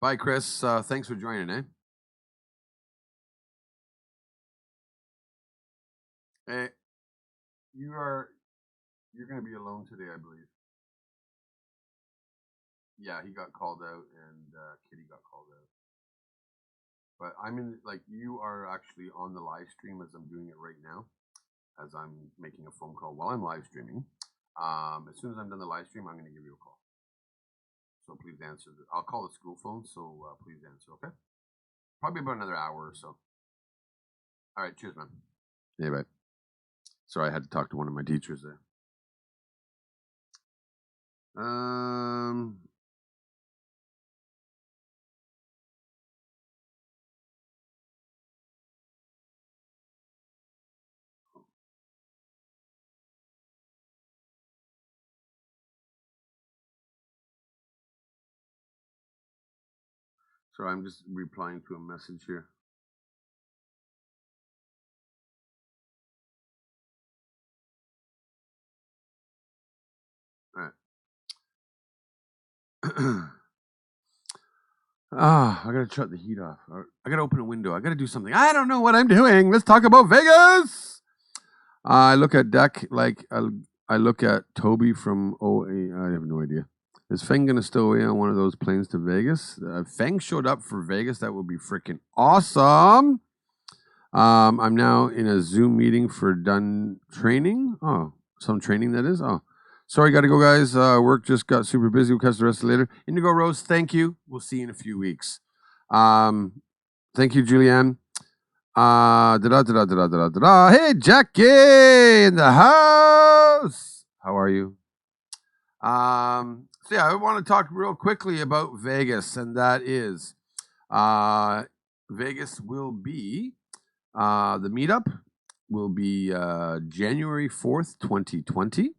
Bye, Chris. Thanks for joining, eh? Hey, you're going to be alone today, I believe. Yeah, he got called out, and Kitty got called out. But you are actually on the live stream as I'm doing it right now, as I'm making a phone call while I'm live streaming. As soon as I'm done the live stream, I'm going to give you a call. So please answer. I'll call the school phone, so please answer, okay? Probably about another hour or so. All right, cheers, man. Yeah, bye. Sorry, I had to talk to one of my teachers there. Sorry, I'm just replying to a message here. All right. I gotta shut the heat off. I gotta open a window. I gotta do something. I don't know what I'm doing. Let's talk about Vegas. I look at Deck like I look at Toby from OA. I have no idea. Is Pheng gonna stow away on one of those planes to Vegas? If Pheng showed up for Vegas, that would be freaking awesome. I'm now in a Zoom meeting for done training. Oh, some training that is. Oh, sorry, got to go, guys. Work just got super busy. We'll catch the rest of later. Indigo Rose, thank you. We'll see you in a few weeks. Thank you, Julliann. Hey, Jackie in the house. How are you? So yeah, I want to talk real quickly about Vegas, and that is, Vegas will be, the meetup will be January 4th, 2020.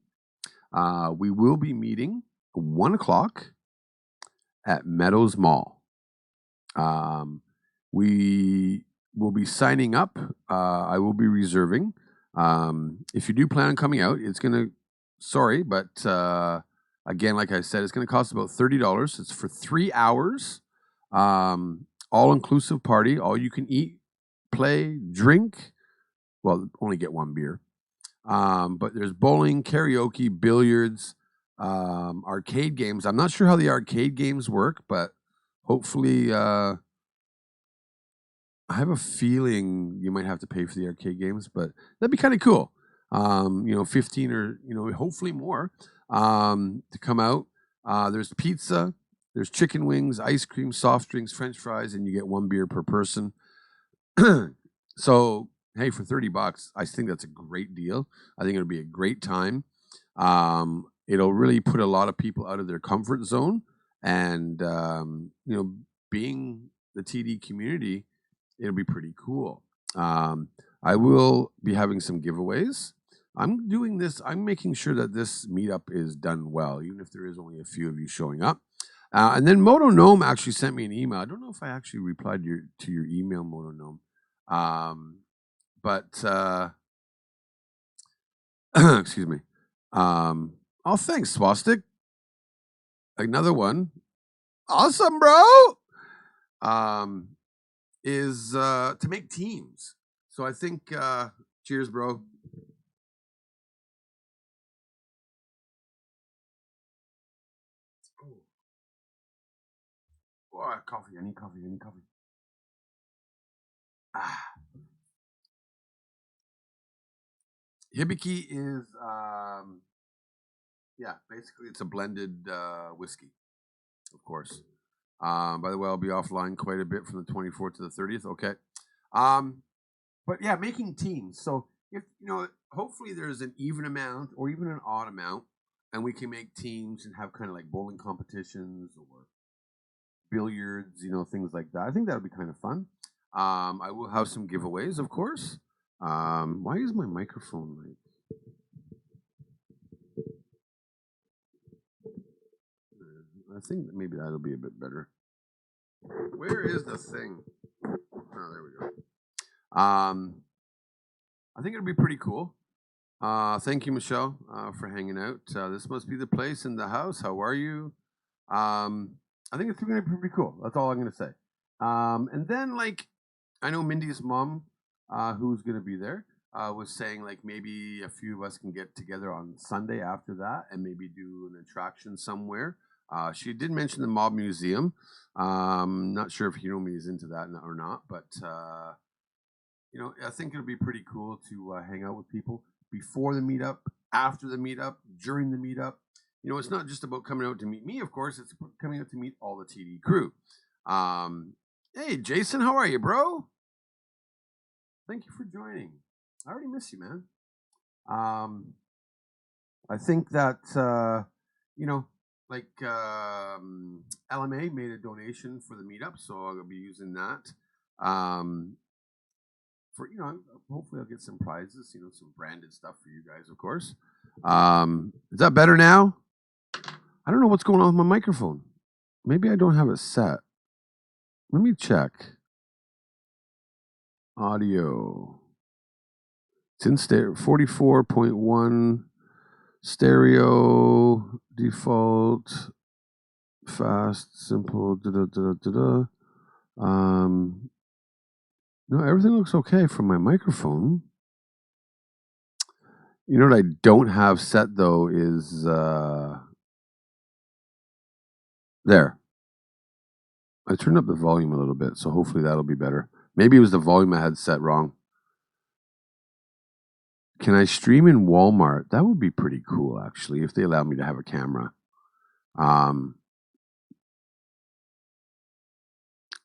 We will be meeting 1 o'clock at Meadows Mall. We will be signing up. I will be reserving. If you do plan on coming out, it's going to, sorry, but again, like I said, it's going to cost about $30. It's for 3 hours. All-inclusive party. All you can eat, play, drink. Well, only get 1 beer. But there's bowling, karaoke, billiards, arcade games. I'm not sure how the arcade games work, but hopefully, I have a feeling you might have to pay for the arcade games, but that'd be kind of cool. 15 or, hopefully more, to come out. There's pizza. There's chicken wings, ice cream, soft drinks, French fries, and you get 1 beer per person. So, hey, for $30, I think that's a great deal. I think it'll be a great time. It'll really put a lot of people out of their comfort zone, and being the TD community, it'll be pretty cool. I will be having some giveaways. I'm doing this. I'm making sure that this meetup is done well, even if there is only a few of you showing up. And then Moto Gnome actually sent me an email. I don't know if I actually replied to your email, Moto Gnome. Excuse me. Oh, thanks, Swastik. Another one. Awesome, bro. Is to make teams. So I think cheers, bro. Oh, coffee. I need coffee. Hibiki is basically it's a blended whiskey, of course. By the way, I'll be offline quite a bit from the 24th to the 30th. Okay. But yeah, making teams. So if hopefully there's an even amount or even an odd amount, and we can make teams and have kind of like bowling competitions or billiards, things like that. I think that would be kind of fun. I will have some giveaways, of course. Why is my microphone like? I think that maybe that'll be a bit better. Where is the thing? Oh, there we go. I think it'll be pretty cool. Thank you, Michelle, for hanging out. This must be the place in the house. How are you? I think it's going to be pretty cool. That's all I'm going to say. And then, I know Mindy's mom, who's going to be there, was saying, maybe a few of us can get together on Sunday after that and maybe do an attraction somewhere. She did mention the Mob Museum. Not sure if Hiromi is into that or not, but I think it'll be pretty cool to hang out with people before the meetup, after the meetup, during the meetup. It's not just about coming out to meet me, of course. It's coming out to meet all the TD crew. Hey, Jason, how are you, bro? Thank you for joining. I already miss you, man. I think that LMA made a donation for the meetup, so I'll be using that. For hopefully I'll get some prizes, some branded stuff for you guys, of course. Is that better now? I don't know what's going on with my microphone. Maybe I don't have it set. Let me check. Audio. It's in stereo, 44.1 stereo, default, fast, simple, No, everything looks okay from my microphone. You know what I don't have set though is there. I turned up the volume a little bit, so hopefully that'll be better. Maybe it was the volume I had set wrong. Can I stream in Walmart? That would be pretty cool, actually, if they allow me to have a camera.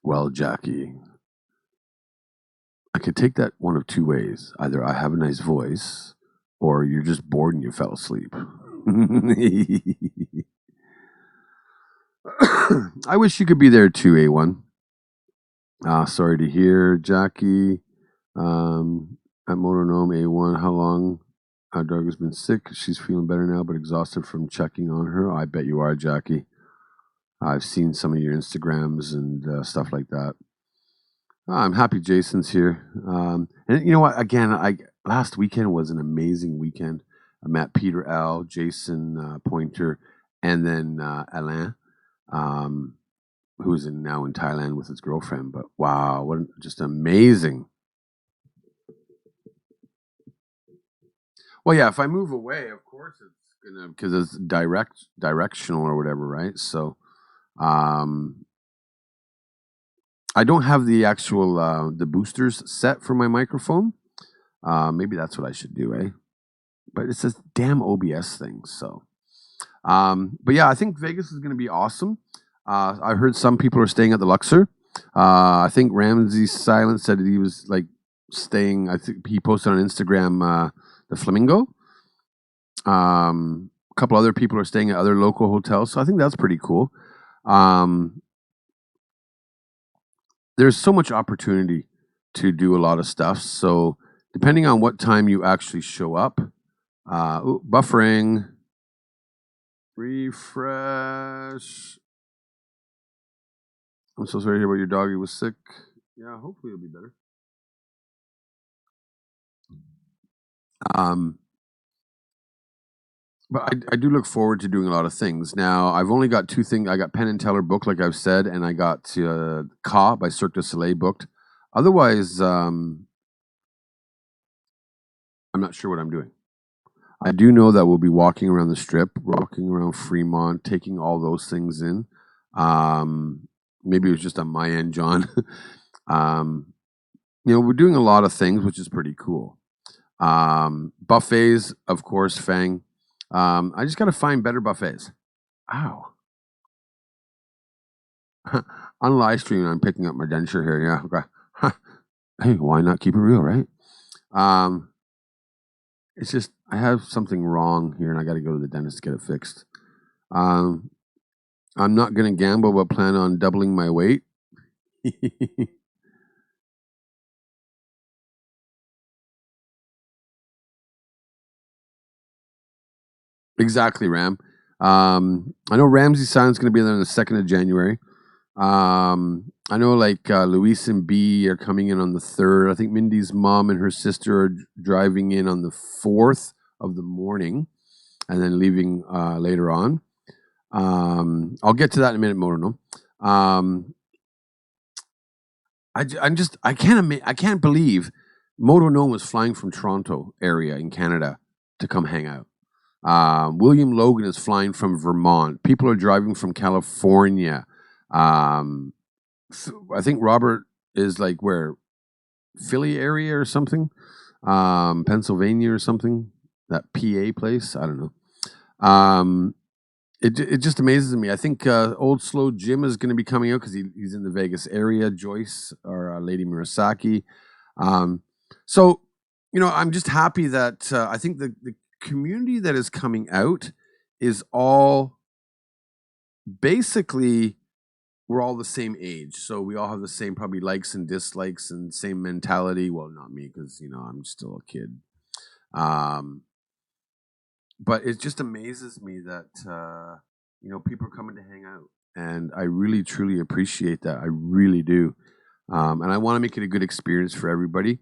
Well, Jackie, I could take that one of two ways. Either I have a nice voice, or you're just bored and you fell asleep. I wish you could be there too, A1. Sorry to hear, Jackie. At Moto Gnome, A1, how long our dog has been sick? She's feeling better now, but exhausted from checking on her. I bet you are, Jackie. I've seen some of your Instagrams and stuff like that. I'm happy Jason's here. And you know what? Again, last weekend was an amazing weekend. I met Peter L., Jason Pointer, and then Alain, who's now in Thailand with his girlfriend. But wow, what just amazing. Well, yeah, if I move away, of course it's gonna, because it's directional or whatever, right? So, I don't have the actual the boosters set for my microphone. Maybe that's what I should do, eh? But it's this damn OBS thing. So, but yeah, I think Vegas is gonna be awesome. I heard some people are staying at the Luxor. I think Ramses Silence said that he was like staying. I think he posted on Instagram the Flamingo. A couple other people are staying at other local hotels, so I think that's pretty cool. There's so much opportunity to do a lot of stuff. So depending on what time you actually show up, buffering, refresh. I'm so sorry to hear about your dog. He was sick. Yeah, hopefully it'll be better. But I do look forward to doing a lot of things. Now, I've only got 2 things. I got Penn and Teller booked, like I've said, and I got Ka by Cirque du Soleil booked. Otherwise, I'm not sure what I'm doing. I do know that we'll be walking around the Strip, walking around Fremont, taking all those things in. Maybe it was just on my end, John. We're doing a lot of things, which is pretty cool. Buffets, of course, Pheng. I just got to find better buffets. Ow. On live stream, I'm picking up my denture here. Yeah. Okay. Hey, why not keep it real, right? It's just I have something wrong here, and I got to go to the dentist to get it fixed. I'm not going to gamble, but plan on doubling my weight. Exactly, Ram. I know Ramsey Silent's going to be there on the 2nd of January. I know like Luis and B are coming in on the 3rd. I think Mindy's mom and her sister are driving in on the 4th of the morning and then leaving later on. I'll get to that in a minute, Moto Gnome. I can't believe Moto Gnome was flying from Toronto area in Canada to come hang out. William Logan is flying from Vermont. People are driving from California. I think Robert is like where Philly area or something, Pennsylvania or something. That PA place, I don't know. It just amazes me. I think Old Slow Jim is going to be coming out because he's in the Vegas area. Joyce or Lady Murasaki. So I'm just happy that I think the community that is coming out is all basically we're all the same age, so we all have the same probably likes and dislikes and same mentality. Well, not me because I'm still a kid. But it just amazes me that people are coming to hang out, and I really truly appreciate that. I really do, and I want to make it a good experience for everybody.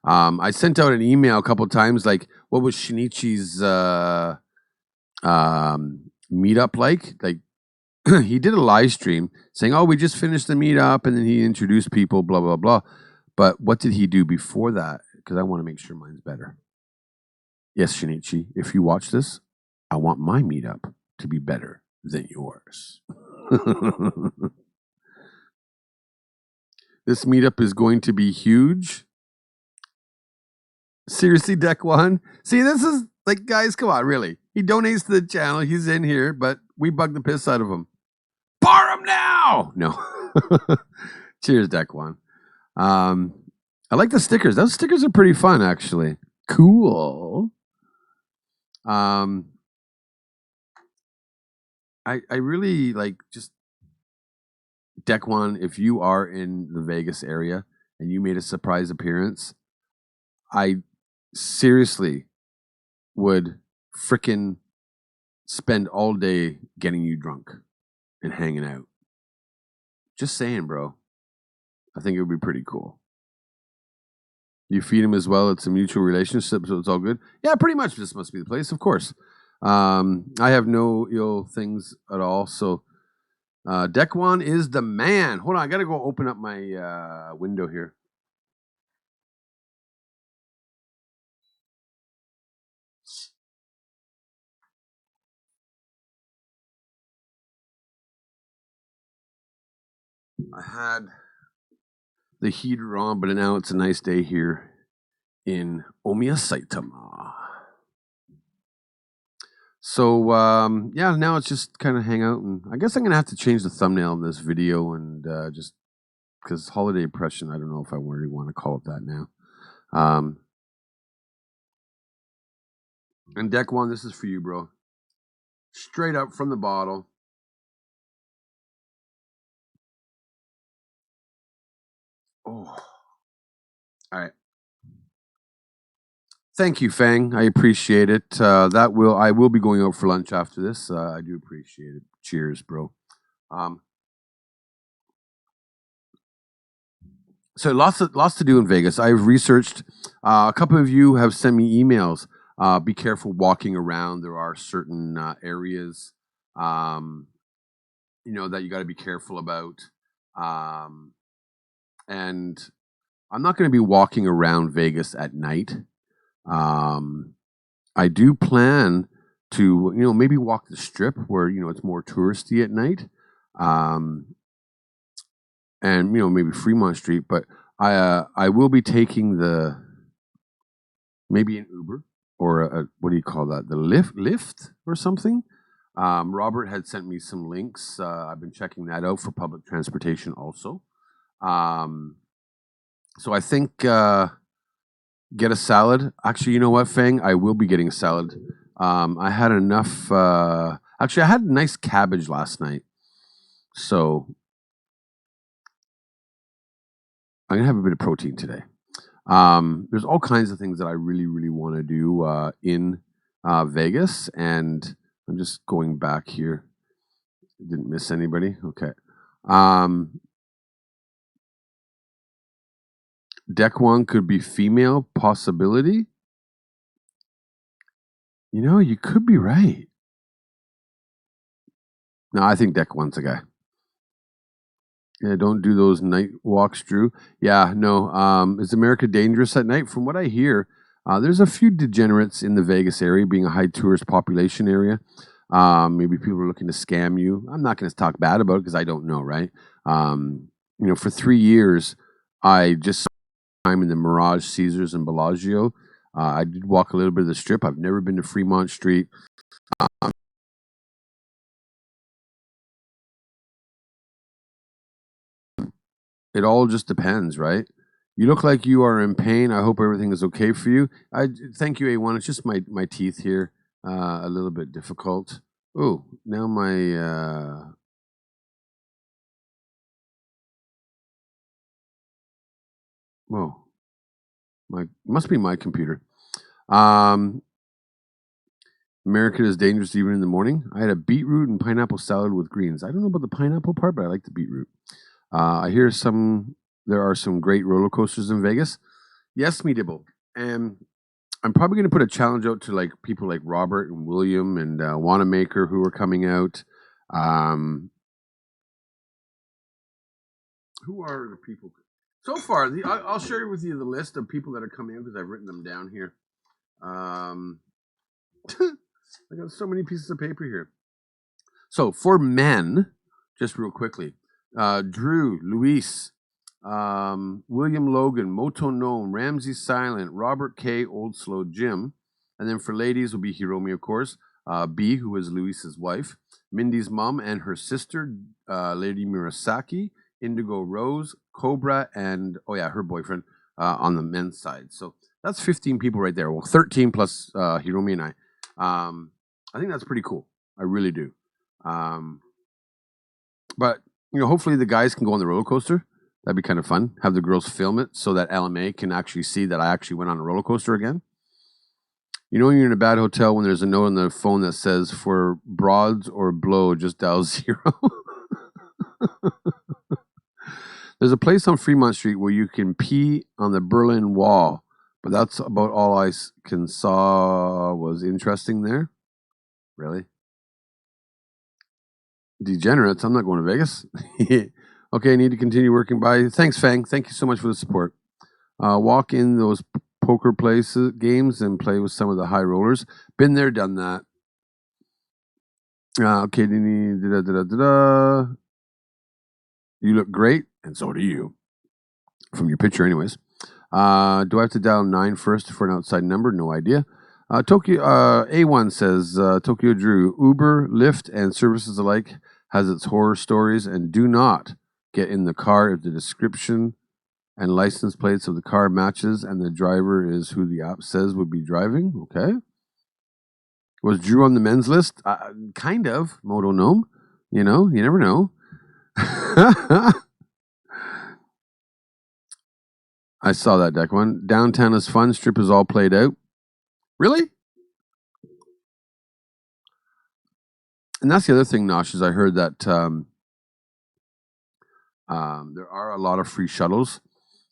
I sent out an email a couple of times, like, what was Shinichi's meetup like? Like, he did a live stream saying, "Oh, we just finished the meetup," and then he introduced people, blah blah blah. But what did he do before that? Because I want to make sure mine's better. Yes, Shinichi, if you watch this, I want my meetup to be better than yours. This meetup is going to be huge. Seriously, Deck One? See, this is like, guys, come on, really. He donates to the channel. He's in here, but we bug the piss out of him. Bar him now! No. Cheers, Deck One. I like the stickers. Those stickers are pretty fun, actually. Cool. I really like just Deck One. If you are in the Vegas area and you made a surprise appearance, I seriously would frickin' spend all day getting you drunk and hanging out. Just saying, bro. I think it would be pretty cool. You feed him as well. It's a mutual relationship, so it's all good. Yeah, pretty much. This must be the place, of course. I have no ill things at all. So, Deck One is the man. Hold on, I gotta go open up my window here. I had the heater on, but now it's a nice day here in Omiya, Saitama. So yeah, now it's just kind of hang out, and I guess I'm gonna have to change the thumbnail of this video, and just because holiday impression, I don't know if I really want to call it that now. And deck one, this is for you, bro. Straight up from the bottle. Oh, all right. Thank you, Pheng. I appreciate it. I will be going out for lunch after this. I do appreciate it. Cheers, bro. So lots to do in Vegas. I've researched. A couple of you have sent me emails. Be careful walking around. There are certain areas, that you got to be careful about. And I'm not going to be walking around Vegas at night. I do plan to, maybe walk the strip where, it's more touristy at night. And, maybe Fremont Street, but I will be taking maybe an Uber or what do you call that? The Lyft or something. Robert had sent me some links. I've been checking that out for public transportation also. So I think get a salad. Actually, you know what, Pheng? I will be getting a salad. I had enough. Actually, I had a nice cabbage last night. So I'm going to have a bit of protein today. There's all kinds of things that I really, really want to do in Vegas. And I'm just going back here. Didn't miss anybody. Okay. Deck one could be female possibility. You could be right. No, I think deck one's a guy. Yeah, don't do those night walks, Drew. Yeah, no. Is America dangerous at night? From what I hear, there's a few degenerates in the Vegas area, being a high tourist population area. Maybe people are looking to scam you. I'm not going to talk bad about it because I don't know, right? For 3 years, I just time in the Mirage, Caesars, and Bellagio. I did walk a little bit of the Strip. I've never been to Fremont Street. It all just depends, right? You look like you are in pain. I hope everything is okay for you. I thank you, A1. It's just my teeth here, a little bit difficult. Oh, now my whoa, must be my computer. America is dangerous even in the morning. I had a beetroot and pineapple salad with greens. I don't know about the pineapple part, but I like the beetroot. I hear there are some great roller coasters in Vegas. Yes, me dibble. And I'm probably going to put a challenge out to like people like Robert and William and Wannamaker who are coming out. Who are the people? So far, I'll share with you the list of people that are coming out because I've written them down here. I got so many pieces of paper here. So for men, just real quickly, Drew, Luis, William Logan, Moto Gnome, Ramsey Silent, Robert K, Old Slow Jim. And then for ladies will be Hiromi, of course, B, who is Luis's wife, Mindy's mom and her sister, Lady Murasaki, Indigo Rose, Cobra, and, her boyfriend on the men's side. So that's 15 people right there. Well, 13 plus Hiromi and I. I think that's pretty cool. I really do. But, hopefully the guys can go on the roller coaster. That'd be kind of fun. Have the girls film it so that LMA can actually see that I actually went on a roller coaster again. When you're in a bad hotel when there's a note on the phone that says, for broads or blow, just dial 0. There's a place on Fremont Street where you can pee on the Berlin Wall, but that's about all I saw was interesting there. Really? Degenerates. I'm not going to Vegas. Okay, I need to continue working. Bye. Thanks, Pheng. Thank you so much for the support. Walk in those poker games and play with some of the high rollers. Been there, done that. Okay, you look great, and so do you. From your picture, anyways. Do I have to dial 9 first for an outside number? No idea. Tokyo A1 says Tokyo Drew, Uber, Lyft, and services alike has its horror stories, and do not get in the car if the description and license plates of the car matches and the driver is who the app says would be driving. Okay. Was Drew on the men's list? Kind of. Moto Gnome. You know, you never know. I saw that deck one. Downtown is fun. Strip is all played out. Really? And that's the other thing, Nosh, is I heard that there are a lot of free shuttles,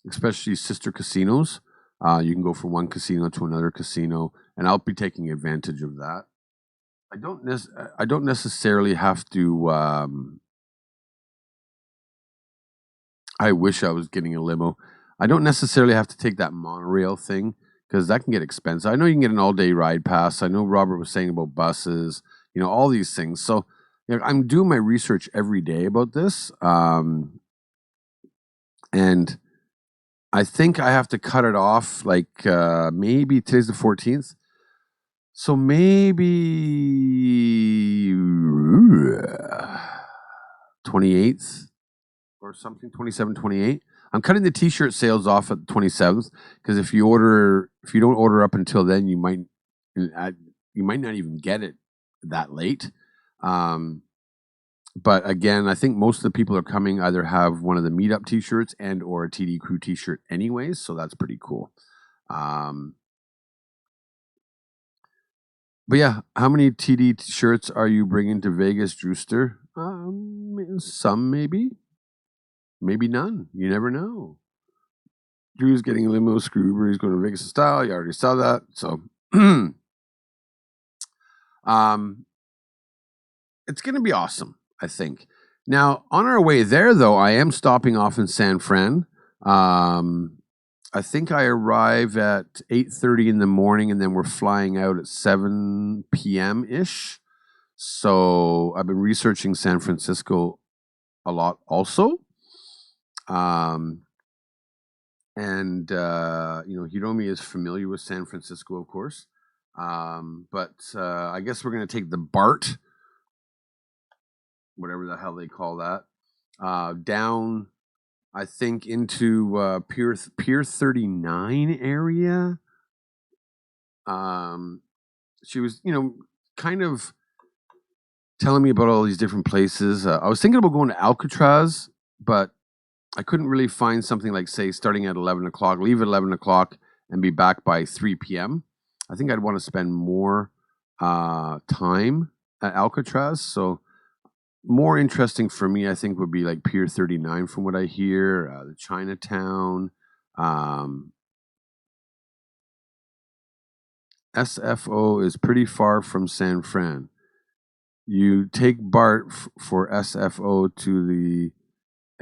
especially sister casinos. You can go from one casino to another casino, and I'll be taking advantage of that. I don't necessarily have to. I wish I was getting a limo. I don't necessarily have to take that monorail thing because that can get expensive. I know you can get an all-day ride pass. I know Robert was saying about buses, you know, all these things. So I'm doing my research every day about this. And I think I have to cut it off like maybe today's the 14th. So maybe 28th or something, 27, 28. I'm cutting the t-shirt sales off at the 27th because if you don't order up until then, you might not even get it that late. But again, I think most of the people are coming either have one of the Meetup t-shirts and or a TD Crew t-shirt anyways, so that's pretty cool. But yeah, how many TD t-shirts are you bringing to Vegas, Drewster? Some maybe. Maybe none. You never know. Drew's getting a limo, Scroober. He's going to Vegas style. You already saw that. So, it's going to be awesome, I think. Now, on our way there, though, I am stopping off in San Fran. I think I arrive at 8:30 in the morning, and then we're flying out at 7 p.m. ish. So I've been researching San Francisco a lot, also. Hiromi is familiar with San Francisco, of course. But I guess we're going to take the BART, whatever the hell they call that, down, I think, into Pier 39 area. She was, kind of telling me about all these different places. I was thinking about going to Alcatraz, but I couldn't really find something like, say, starting at 11 o'clock, leave at 11 o'clock, and be back by 3 p.m. I think I'd want to spend more time at Alcatraz. So more interesting for me, I think, would be like Pier 39 from what I hear, the Chinatown. SFO is pretty far from San Fran. You take BART for SFO to the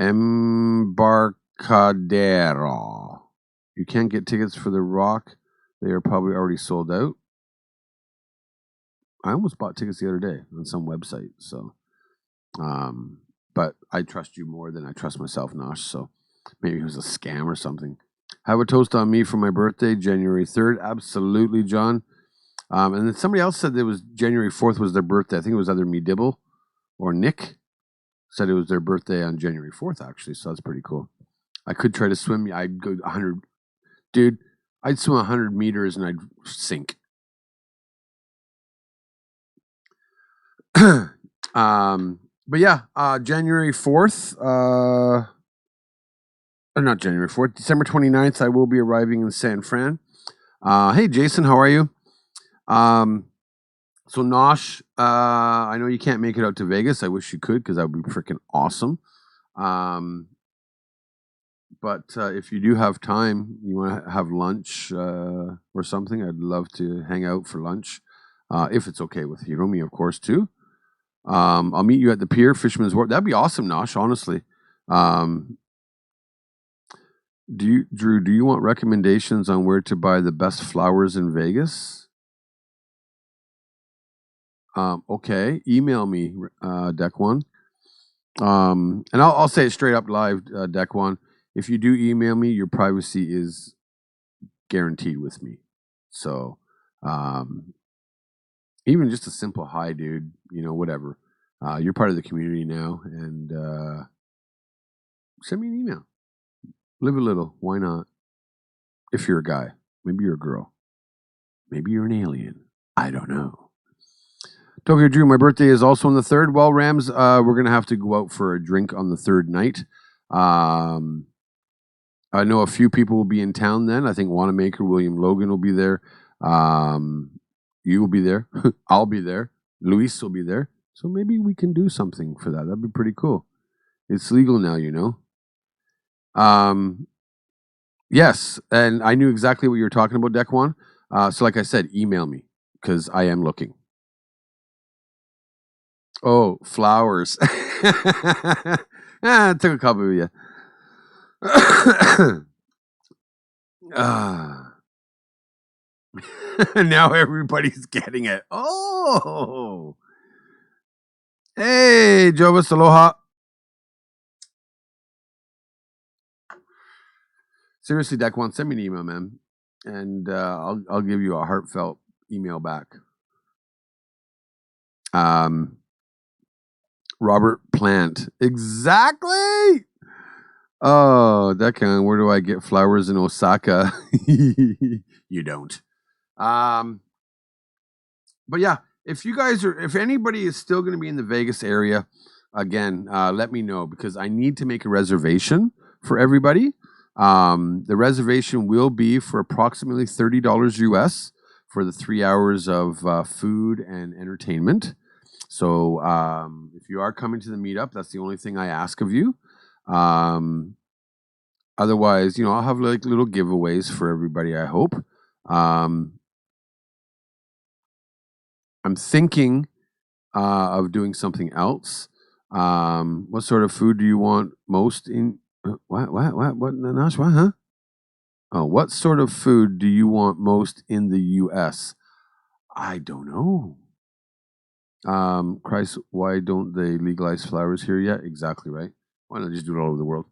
Embarcadero. You can't get tickets for the Rock. They are probably already sold out. I almost bought tickets the other day on some website. So, but I trust you more than I trust myself, Nosh. So maybe it was a scam or something. Have a toast on me for my birthday, January 3rd. Absolutely, John. And then somebody else said it was January 4th was their birthday. I think it was either me, Dibble, or Nick. Said it was their birthday on January 4th, actually, so that's pretty cool. I could try to swim. I'd go 100. Dude, I'd swim 100 meters and I'd sink. But yeah, January 4th, not January 4th, December 29th, I will be arriving in San Fran. Hey, Jason, how are you? So Nosh, I know you can't make it out to Vegas. I wish you could because that would be freaking awesome. But if you do have time, you want to have lunch or something, I'd love to hang out for lunch. If it's okay with Hiromi, of course, too. I'll meet you at the pier, Fisherman's Wharf. That'd be awesome, Nosh, honestly. Drew, do you want recommendations on where to buy the best flowers in Vegas? Okay, email me, Deck One. And I'll say it straight up live, Deck One. If you do email me, your privacy is guaranteed with me. So Even just a simple hi, dude, whatever. You're part of the community now, and send me an email. Live a little. Why not? If you're a guy, maybe you're a girl, maybe you're an alien. I don't know. Tokyo Drew, my birthday is also on the 3rd. Well, Rams, we're going to have to go out for a drink on the 3rd night. I know a few people will be in town then. I think Wannamaker, William Logan will be there. You will be there. I'll be there. Luis will be there. So maybe we can do something for that. That'd be pretty cool. It's legal now, Yes, and I knew exactly what you were talking about, Dekwan. So like I said, email me because I am looking. Oh, flowers. I took a couple of you. Now everybody's getting it. Oh. Hey, Jobus, aloha. Seriously, Dekwan, send me an email, man. And I'll give you a heartfelt email back. Robert Plant. Exactly. Oh, Dekwan, where do I get flowers in Osaka? You don't. But yeah, if anybody is still going to be in the Vegas area, again, let me know because I need to make a reservation for everybody. The reservation will be for approximately $30 US for the 3 hours of food and entertainment. So if you are coming to the meetup, that's the only thing I ask of you. Otherwise, I'll have like little giveaways for everybody, I hope. I'm thinking of doing something else. What sort of food do you want most in? What, Nosh, what, huh? Oh, what sort of food do you want most in the U.S.? I don't know. Christ, why don't they legalize flowers here yet? Exactly right. Why not just do it all over the world?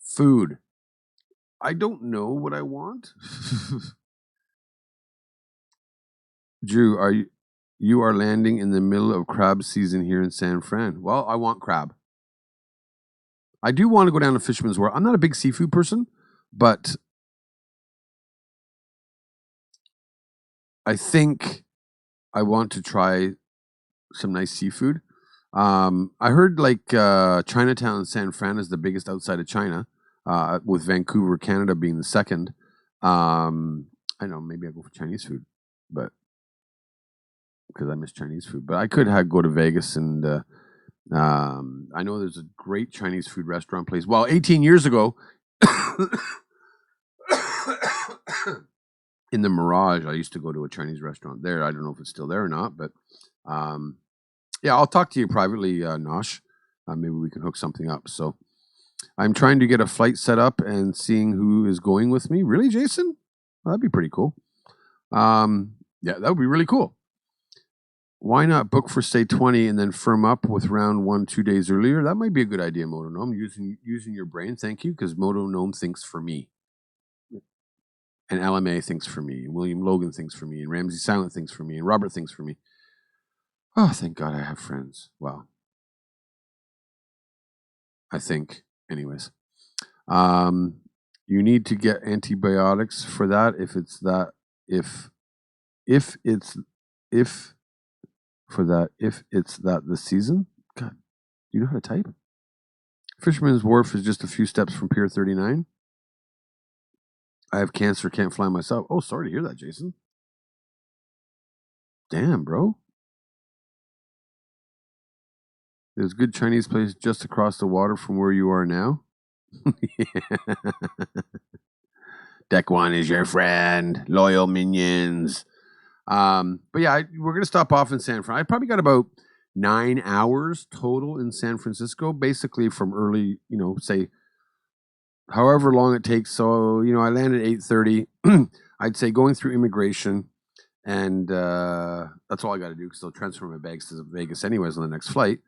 Food. I don't know what I want. Drew, you are landing in the middle of crab season here in San Fran. Well, I want crab. I do want to go down to Fisherman's Wharf. I'm not a big seafood person, but I think I want to try some nice seafood. I heard like Chinatown in San Fran is the biggest outside of China, with Vancouver, Canada being the second. I know maybe I go for Chinese food, but because I miss Chinese food. But I could go to Vegas and I know there's a great Chinese food restaurant place. Well, 18 years ago, in the Mirage, I used to go to a Chinese restaurant there. I don't know if it's still there or not, but yeah, I'll talk to you privately, Nosh. Maybe we can hook something up. So I'm trying to get a flight set up and seeing who is going with me. Really, Jason? Well, that'd be pretty cool. Yeah, that would be really cool. Why not book for say 20 and then firm up with round 1 2 days earlier? That might be a good idea, Moto Gnome. Using your brain, thank you, because Moto Gnome thinks for me, and LMA thinks for me, and William Logan thinks for me, and Ramsey Silent thinks for me, and Robert thinks for me. Oh, thank God I have friends. Well, I think, anyways. You need to get antibiotics for that if it's that the season. God, do you know how to type? Fisherman's Wharf is just a few steps from Pier 39. I have cancer, can't fly myself. Oh, sorry to hear that, Jason. Damn, bro. There's a good Chinese place just across the water from where you are now. Deck one is your friend. Loyal minions. But yeah, we're going to stop off in San Fran. I probably got about 9 hours total in San Francisco, basically from early, say, however long it takes. So, I landed at 8:30. I'd say going through immigration, and that's all I got to do because they'll transfer my bags to Vegas anyways on the next flight.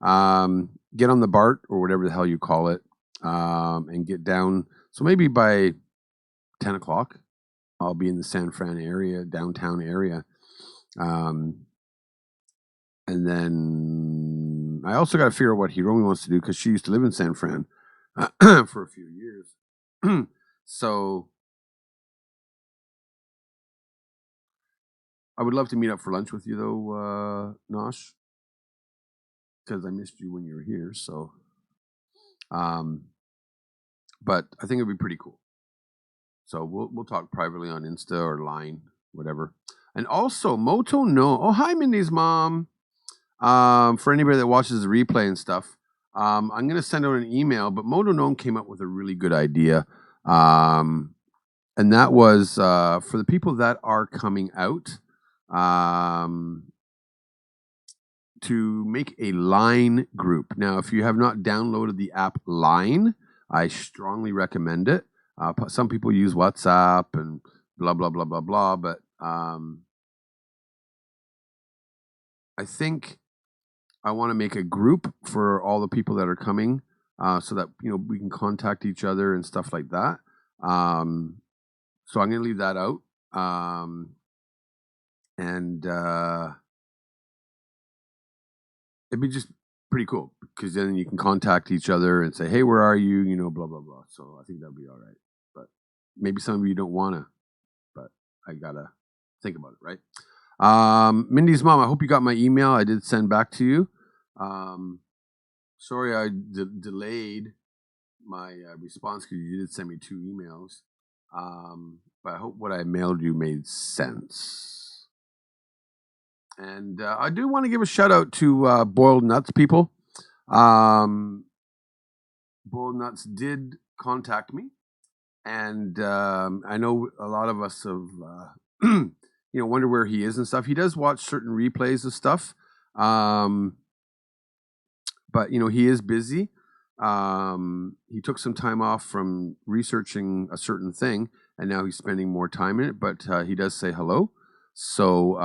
Get on the BART or whatever the hell you call it, and get down. So maybe by 10 o'clock. I'll be in the San Fran area, downtown area. And then I also got to figure out what Heroux wants to do because she used to live in San Fran for a few years. So I would love to meet up for lunch with you, though, Nosh, because I missed you when you were here. So, but I think it'd be pretty cool. So we'll talk privately on Insta or Line, whatever. And also Moto Gnome. Oh, hi, Mindy's mom. For anybody that watches the replay and stuff, I'm going to send out an email. But Moto Gnome came up with a really good idea, and that was for the people that are coming out. To make a Line group. Now, if you have not downloaded the app Line, I strongly recommend it. Some people use WhatsApp and blah, blah, blah, blah, blah. But I think I want to make a group for all the people that are coming so that, we can contact each other and stuff like that. So I'm going to leave that out. It'd be just pretty cool because then you can contact each other and say, hey, where are you? Blah, blah, blah. So I think that'll be all right. But maybe some of you don't want to, but I got to think about it, right? Mindy's mom, I hope you got my email. I did send back to you. Sorry I delayed my response because you did send me 2 emails. But I hope what I mailed you made sense. And I do want to give a shout out to Boiled Nuts people. Boiled Nuts did contact me, and I know a lot of us have, wonder where he is and stuff. He does watch certain replays of stuff, but he is busy. He took some time off from researching a certain thing, and now he's spending more time in it. But he does say hello, so.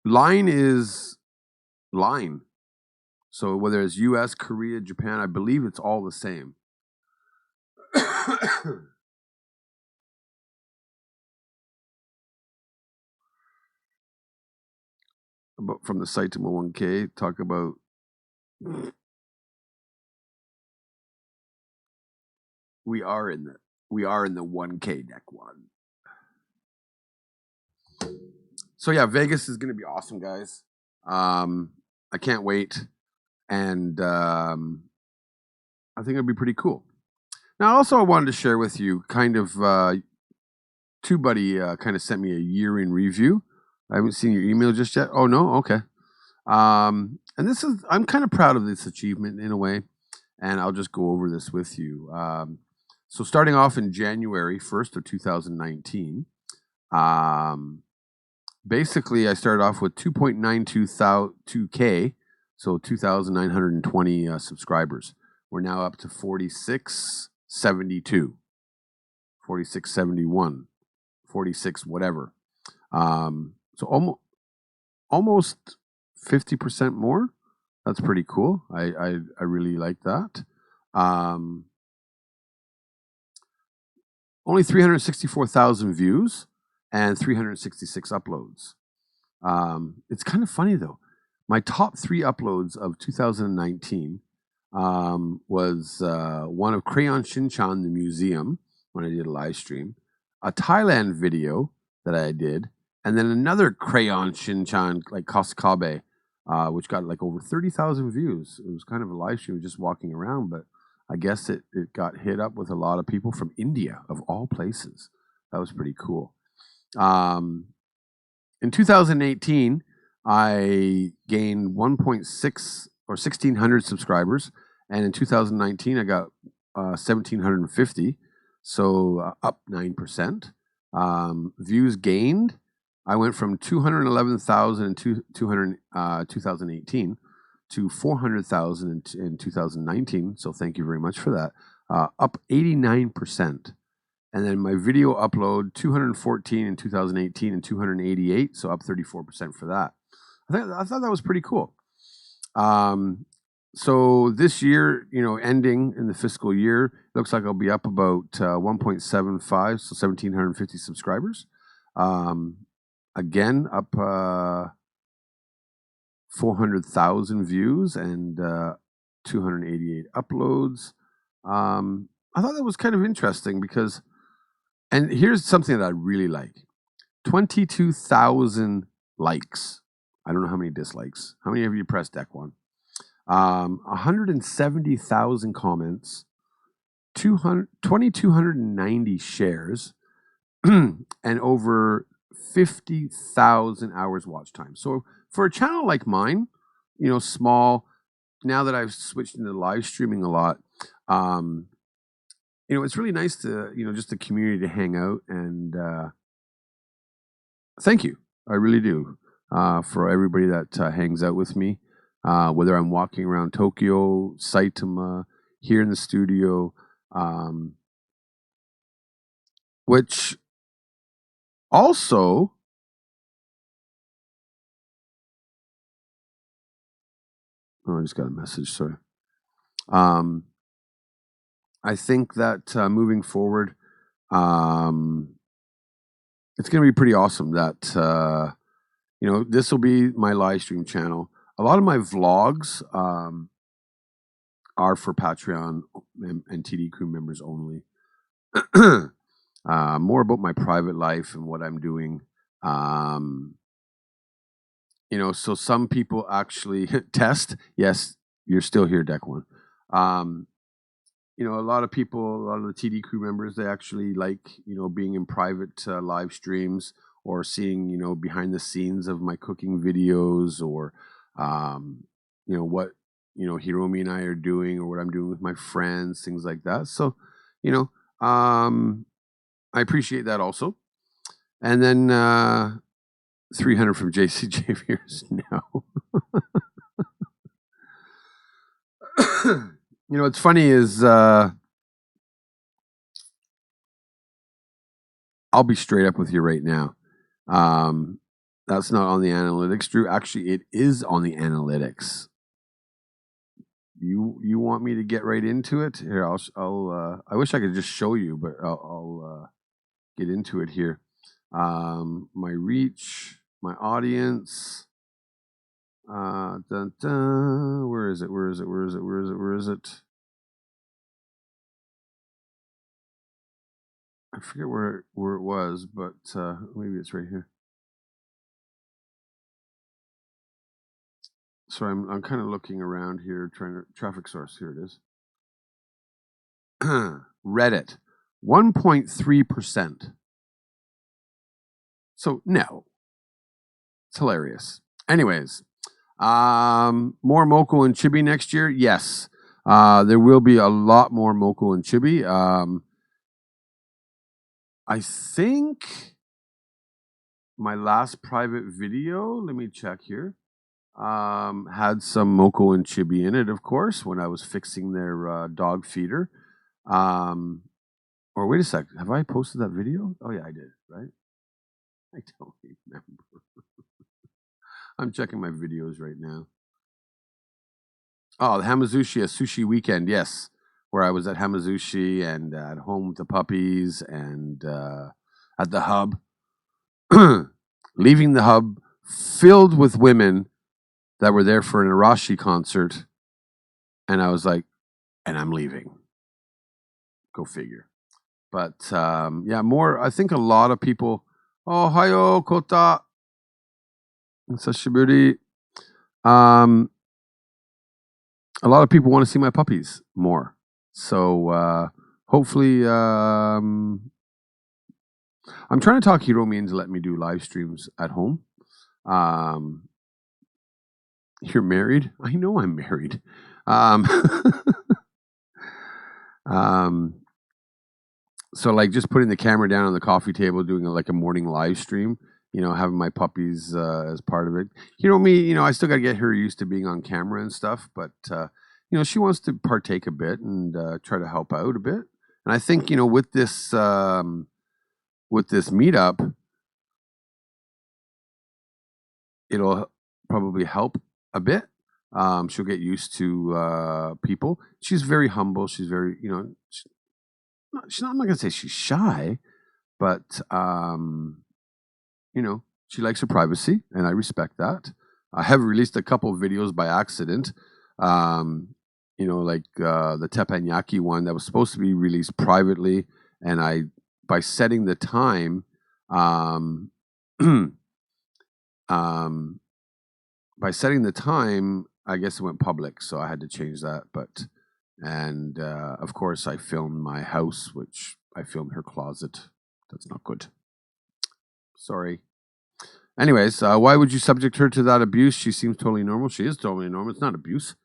Line is line. So whether it's US, Korea, Japan, I believe it's all the same. But from the site to my 1K, talk about we are in the 1K deck one. So yeah, Vegas is going to be awesome, guys. I can't wait, and I think it'll be pretty cool. Now, also, I wanted to share with you kind of TubeBuddy kind of sent me a year in review. I haven't seen your email just yet. Oh no, okay. And I'm kind of proud of this achievement in a way, and I'll just go over this with you. So starting off in January 1st of 2019. Basically, I started off with 2.92K, so 2,920 subscribers. We're now up to 4672, 4671, 46 whatever. So almost 50% more. That's pretty cool. I really like that. Only 364,000 views and 366 uploads. It's kind of funny though. My top 3 uploads of 2019 was one of Crayon Shinchan, the museum, when I did a live stream, a Thailand video that I did, and then another Crayon Shinchan, like Koskabe, which got like over 30,000 views. It was kind of a live stream, just walking around, but I guess it got hit up with a lot of people from India, of all places. That was pretty cool. In 2018, I gained 1.6 or 1,600 subscribers, and in 2019, I got 1,750, so up 9%. Views gained, I went from 211,000 in 2018 to 400,000 in 2019, so thank you very much for that. Up 89%. And then my video upload, 214 in 2018 and 288, so up 34% for that. I thought that was pretty cool. So this year, ending in the fiscal year, looks like I'll be up about 1.75, so 1,750 subscribers. Again, up 400,000 views and 288 uploads. I thought that was kind of interesting because, and here's something that I really like: 22,000 likes. I don't know how many dislikes. How many of you pressed deck one? 170,000 comments, 2,290 shares, and over 50,000 hours watch time. So for a channel like mine, small, now that I've switched into live streaming a lot, it's really nice to, just the community to hang out, and thank you. I really do, for everybody that hangs out with me, whether I'm walking around Tokyo, Saitama, here in the studio, which also, I just got a message, sorry. I think that moving forward, it's going to be pretty awesome that, this will be my live stream channel. A lot of my vlogs are for Patreon and TD crew members only. More about my private life and what I'm doing. So some people actually test. Yes, you're still here, deck one. A lot of people, a lot of the TD crew members, they actually like, being in private live streams or seeing, behind the scenes of my cooking videos or, what, Hiromi and I are doing or what I'm doing with my friends, things like that. So, I appreciate that also. And then 300 from JCJ viewers now. What's funny is I'll be straight up with you right now. That's not on the analytics, Drew. Actually, it is on the analytics. You want me to get right into it? Here, I'll I wish I could just show you, but I'll get into it here. My reach, my audience. Dun, dun. Where is it? Where is it? Where is it? Where is it? Where is it? I forget where it was, but maybe it's right here. Sorry, I'm kind of looking around here, trying to traffic source. Here it is. Reddit, 1.3%. So no, it's hilarious. Anyways, more Moko and Chibi next year. Yes, there will be a lot more Moko and Chibi. I think my last private video, let me check here, had some Moko and Chibi in it, of course, when I was fixing their dog feeder. Or wait a sec, have I posted that video? Oh yeah, I did, right? I don't remember. I'm checking my videos right now. Oh, the Hamazushi, a sushi weekend, yes. Where I was at Hamazushi and at home with the puppies and at the hub. Leaving the hub filled with women that were there for an Arashi concert. And I was like, and I'm leaving. Go figure. But yeah, more, I think a lot of people, oh, hayo, kota. Sashiburi. A lot of people want to see my puppies more. So hopefully, I'm trying to talk Hiromi into letting me do live streams at home. You're married? I know I'm married. So like just putting the camera down on the coffee table, doing like a morning live stream, having my puppies as part of it. I still got to get her used to being on camera and stuff, but she wants to partake a bit and try to help out a bit. And I think with this meetup, it'll probably help a bit. She'll get used to people. She's very humble. She's very, I'm not gonna say she's shy, but she likes her privacy, and I respect that. I have released a couple of videos by accident. Like the teppanyaki one that was supposed to be released privately, and by setting the time, um, by setting the time, I guess it went public, so I had to change that. And of course, I filmed my house, which I filmed her closet. That's not good. Sorry. Anyways, why would you subject her to that abuse? She seems totally normal. She is totally normal. It's not abuse.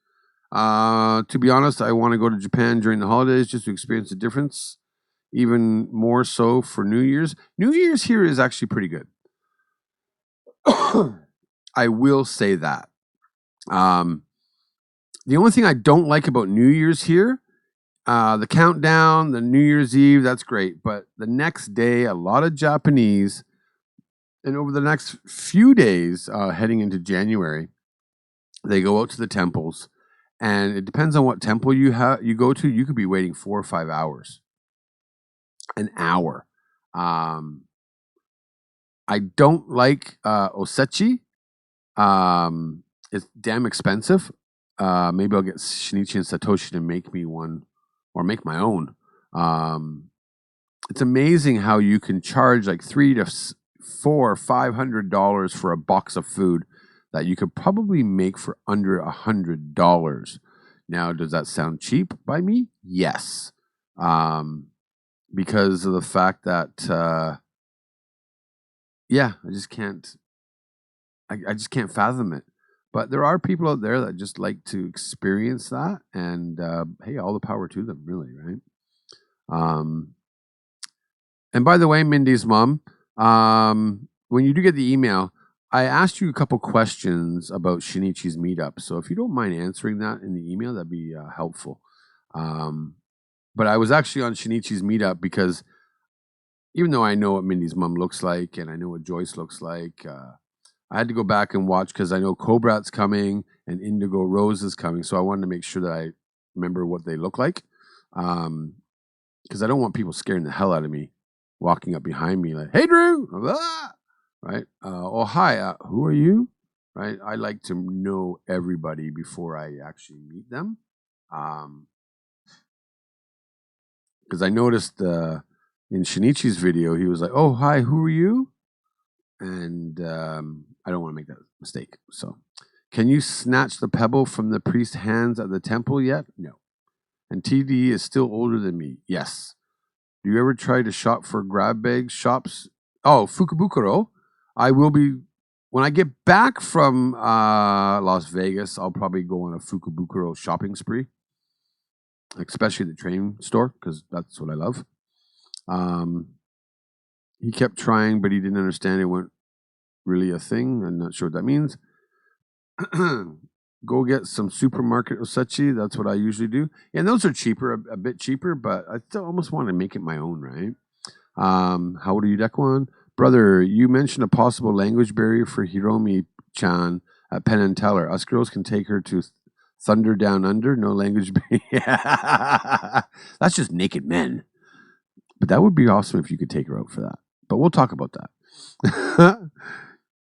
To be honest, I want to go to Japan during the holidays just to experience the difference. Even more so for New Year's. New Year's here is actually pretty good. I will say that. The only thing I don't like about New Year's here, the countdown, the New Year's Eve, that's great. But the next day, a lot of Japanese, and over the next few days, heading into January, they go out to the temples. And it depends on what temple you go to. You could be waiting 4 or 5 hours. An hour. I don't like osechi. It's damn expensive. Maybe I'll get Shinichi and Satoshi to make me one, or make my own. It's amazing how you can charge like $300 to $500 for a box of food that you could probably make for under $100. Now, does that sound cheap by me? Yes, because of the fact that I just can't. I just can't fathom it. But there are people out there that just like to experience that, and hey, all the power to them, really, right? And by the way, Mindy's mom, when you do get the email, I asked you a couple questions about Shinichi's meetup. So if you don't mind answering that in the email, that'd be helpful. But I was actually on Shinichi's meetup because even though I know what Mindy's mom looks like and I know what Joyce looks like, I had to go back and watch because I know Cobrat's coming and Indigo Rose is coming. So I wanted to make sure that I remember what they look like. Because I don't want people scaring the hell out of me walking up behind me like, hey, Drew, ah! Right? Oh, hi, who are you? Right? I like to know everybody before I actually meet them. Because I noticed in Shinichi's video, he was like, oh, hi, who are you? And I don't want to make that mistake. So, can you snatch the pebble from the priest's hands at the temple yet? No. And TD is still older than me. Yes. Do you ever try to shop for grab bag shops? Oh, Fukubukuro. I will be, when I get back from Las Vegas, I'll probably go on a Fukubukuro shopping spree, especially the train store, because that's what I love. He kept trying, but he didn't understand it weren't really a thing. I'm not sure what that means. Go get some supermarket osechi. That's what I usually do. And those are cheaper, a bit cheaper, but I still almost want to make it my own, right? How old are you, Dekwan? Brother, you mentioned a possible language barrier for Hiromi-chan at Penn and Teller. Us girls can take her to Thunder Down Under. No language barrier. That's just naked men. But that would be awesome if you could take her out for that. But we'll talk about that.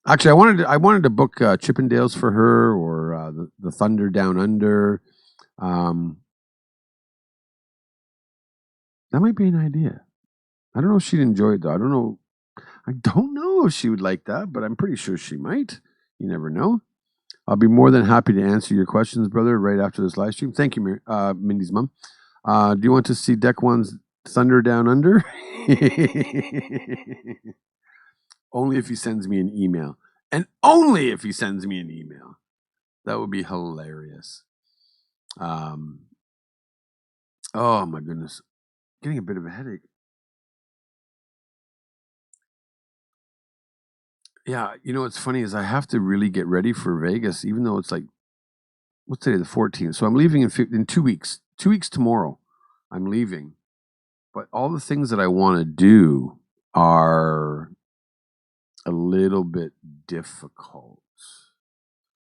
Actually, I wanted to book Chippendales for her, or the Thunder Down Under. That might be an idea. I don't know if she'd enjoy it though. I don't know if she would like that, but I'm pretty sure she might. You never know. I'll be more than happy to answer your questions, brother, right after this live stream. Thank you, Mindy's mom. Do you want to see Deck One's Thunder Down Under? Only if he sends me an email. And only if he sends me an email. That would be hilarious. Oh my goodness. Getting a bit of a headache. Yeah, what's funny is I have to really get ready for Vegas, even though it's like, what's today, the 14th? So I'm leaving in 2 weeks. 2 weeks tomorrow, I'm leaving. But all the things that I want to do are a little bit difficult.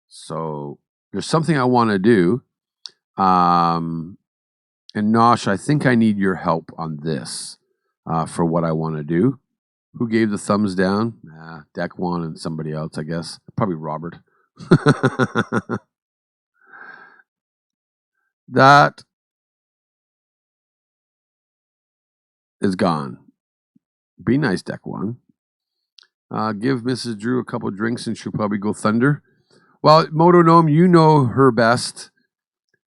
So there's something I want to do. And Nosh, I think I need your help on this for what I want to do. Who gave the thumbs down? Deck one and somebody else, I guess. Probably Robert. That is gone. Be nice, Deck one. Give Mrs. Drew a couple drinks and she'll probably go thunder. Well, Moto Gnome, you know her best.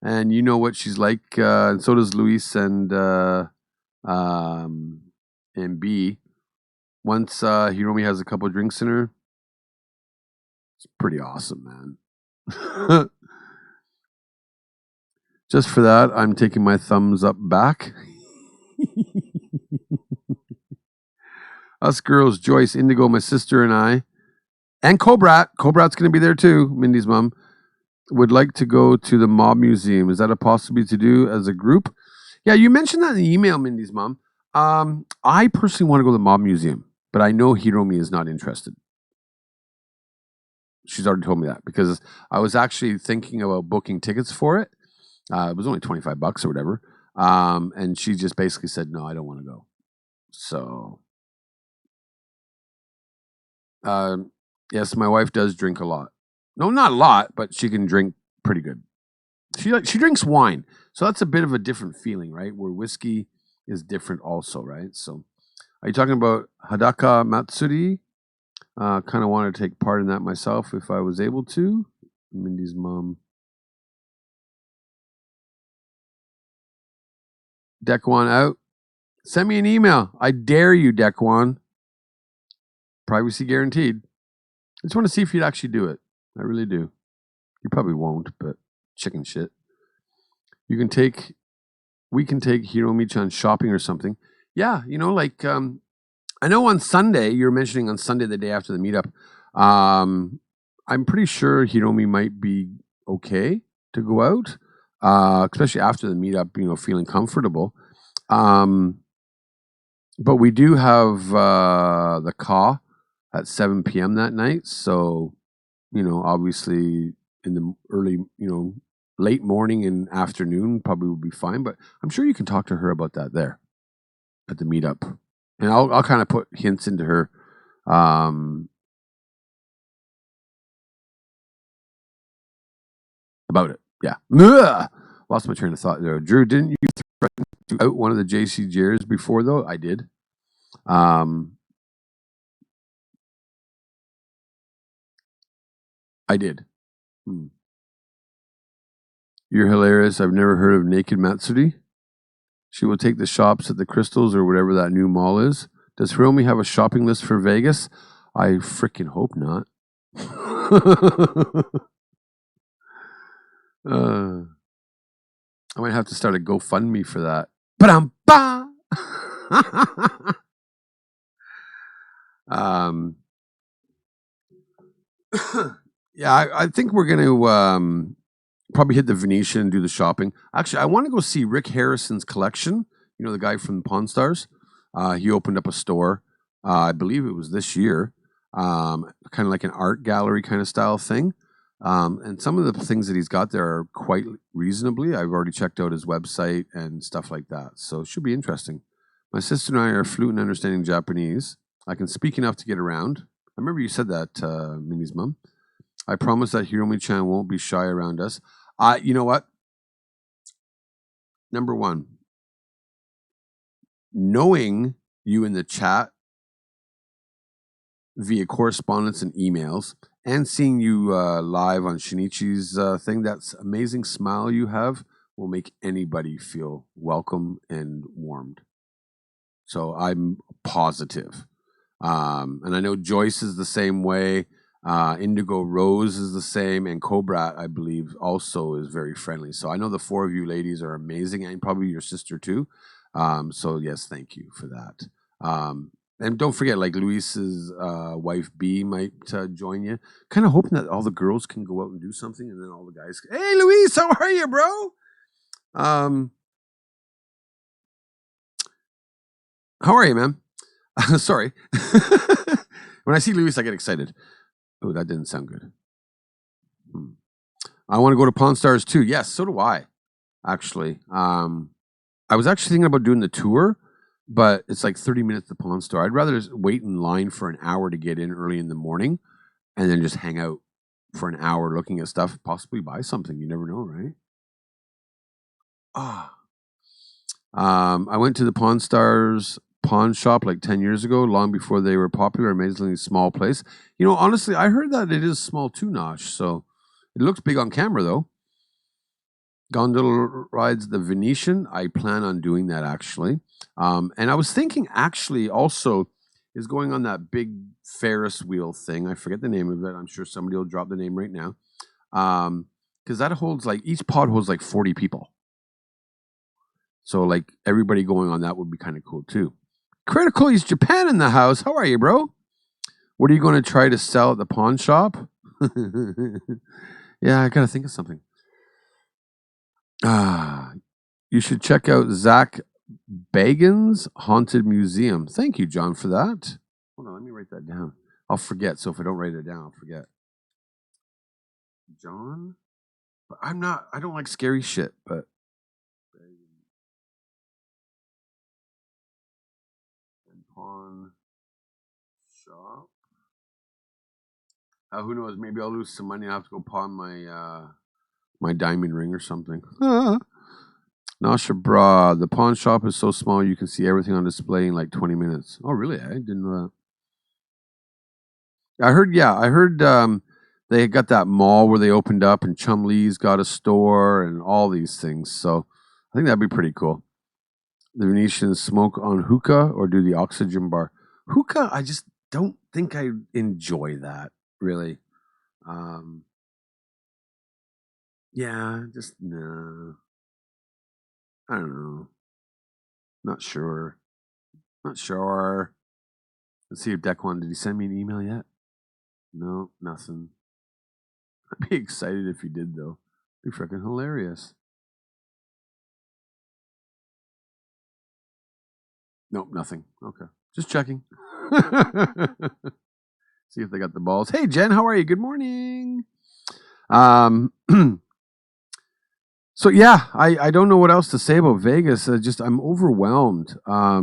And you know what she's like. And so does Luis and B. Once Hiromi has a couple drinks in her, it's pretty awesome, man. Just for that, I'm taking my thumbs up back. Us girls, Joyce, Indigo, my sister, and I, and Cobrat. Cobrat's going to be there too, Mindy's mom, would like to go to the Mob Museum. Is that a possibility to do as a group? Yeah, you mentioned that in the email, Mindy's mom. I personally want to go to the Mob Museum, but I know Hiromi is not interested. She's already told me that because I was actually thinking about booking tickets for it. It was only $25 or whatever. And she just basically said, no, I don't want to go. So, yes, my wife does drink a lot. No, not a lot, but she can drink pretty good. She drinks wine. So that's a bit of a different feeling, right? Where whiskey is different also, right? So are you talking about Hadaka Matsuri? Kind of wanted to take part in that myself if I was able to. Mindy's mom. Dekwan out. Send me an email. I dare you, Dekwan. Privacy guaranteed. I just want to see if you'd actually do it. I really do. You probably won't, but chicken shit. We can take Hiromi-chan shopping or something. Yeah, like I know on Sunday, you're mentioning on Sunday, the day after the meetup, I'm pretty sure Hiromi might be okay to go out, especially after the meetup, feeling comfortable. But we do have the Ka at 7 p.m. that night. So, obviously in the early, late morning and afternoon probably would be fine. But I'm sure you can talk to her about that there at the meetup. And I'll kind of put hints into her. About it. Yeah. Ugh! Lost my train of thought there. Drew, didn't you threaten to out one of the JCJers before, though? I did. I did. You're hilarious. I've never heard of Naked Matsuri. She will take the shops at the Crystals or whatever that new mall is. Does Hiromi have a shopping list for Vegas? I freaking hope not. I might have to start a GoFundMe for that. Ba-dum-ba! Yeah, I think we're going to probably hit the Venetian and do the shopping. Actually, I want to go see Rick Harrison's collection. The guy from Pawn Stars. He opened up a store. I believe it was this year. Kind of like an art gallery kind of style thing. And some of the things that he's got there are quite reasonably. I've already checked out his website and stuff like that. So it should be interesting. My sister and I are fluent in understanding Japanese. I can speak enough to get around. I remember you said that, Minnie's mom. I promise that Hiromi-chan won't be shy around us. You know what? Number one, knowing you in the chat via correspondence and emails and seeing you live on Shinichi's thing, that amazing smile you have will make anybody feel welcome and warmed. So I'm positive. And I know Joyce is the same way. Indigo Rose is the same. And Cobra, I believe, also is very friendly. So I know the four of you ladies are amazing, and probably your sister too. So yes, thank you for that. And don't forget, like Luis's wife B might join you. Kind of hoping that all the girls can go out and do something, and then all the guys. Hey, Luis, how are you, bro? How are you, man? Sorry. When I see Luis, I get excited. Oh, that didn't sound good. I want to go to Pawn Stars too. Yes, so do I. Actually, I was actually thinking about doing the tour, but it's like 30 minutes to Pawn Star. I'd rather just wait in line for an hour to get in early in the morning, and then just hang out for an hour looking at stuff, possibly buy something. You never know, right? I went to the Pawn Stars pawn shop like 10 years ago, long before they were popular. Amazingly small place. You know, honestly, I heard that it is small too, Nosh. So it looks big on camera, though. Gondola rides the Venetian. I plan on doing that, actually. And I was thinking, actually, also is going on that big Ferris wheel thing. I forget the name of it. I'm sure somebody will drop the name right now. Because that holds like, each pod holds like 40 people. So like everybody going on that would be kind of cool too. Critical East Japan in the house. How are you, bro? What are you going to try to sell at the pawn shop? Yeah, I got to think of something. You should check out Zach Bagan's Haunted Museum. Thank you, John, for that. Hold on, let me write that down. I'll forget. So if I don't write it down, I'll forget. John? But I don't like scary shit, but pawn shop. Who knows? Maybe I'll lose some money. I'll have to go pawn my diamond ring or something. Nasha Bra, the pawn shop is so small you can see everything on display in like 20 minutes. Oh, really? I didn't know that. I heard they got that mall where they opened up and Chum Lee's got a store and all these things. So I think that'd be pretty cool. The Venetians smoke on hookah or do the oxygen bar. Hookah, I just don't think I enjoy that, really. Yeah, just no. I don't know. Not sure. Let's see if Declan, did he send me an email yet? No, nothing. I'd be excited if he did, though. It'd be freaking hilarious. Nope, nothing. Okay. Just checking. See if they got the balls. Hey, Jen, how are you? Good morning. So yeah, I don't know what else to say about Vegas. I'm overwhelmed. I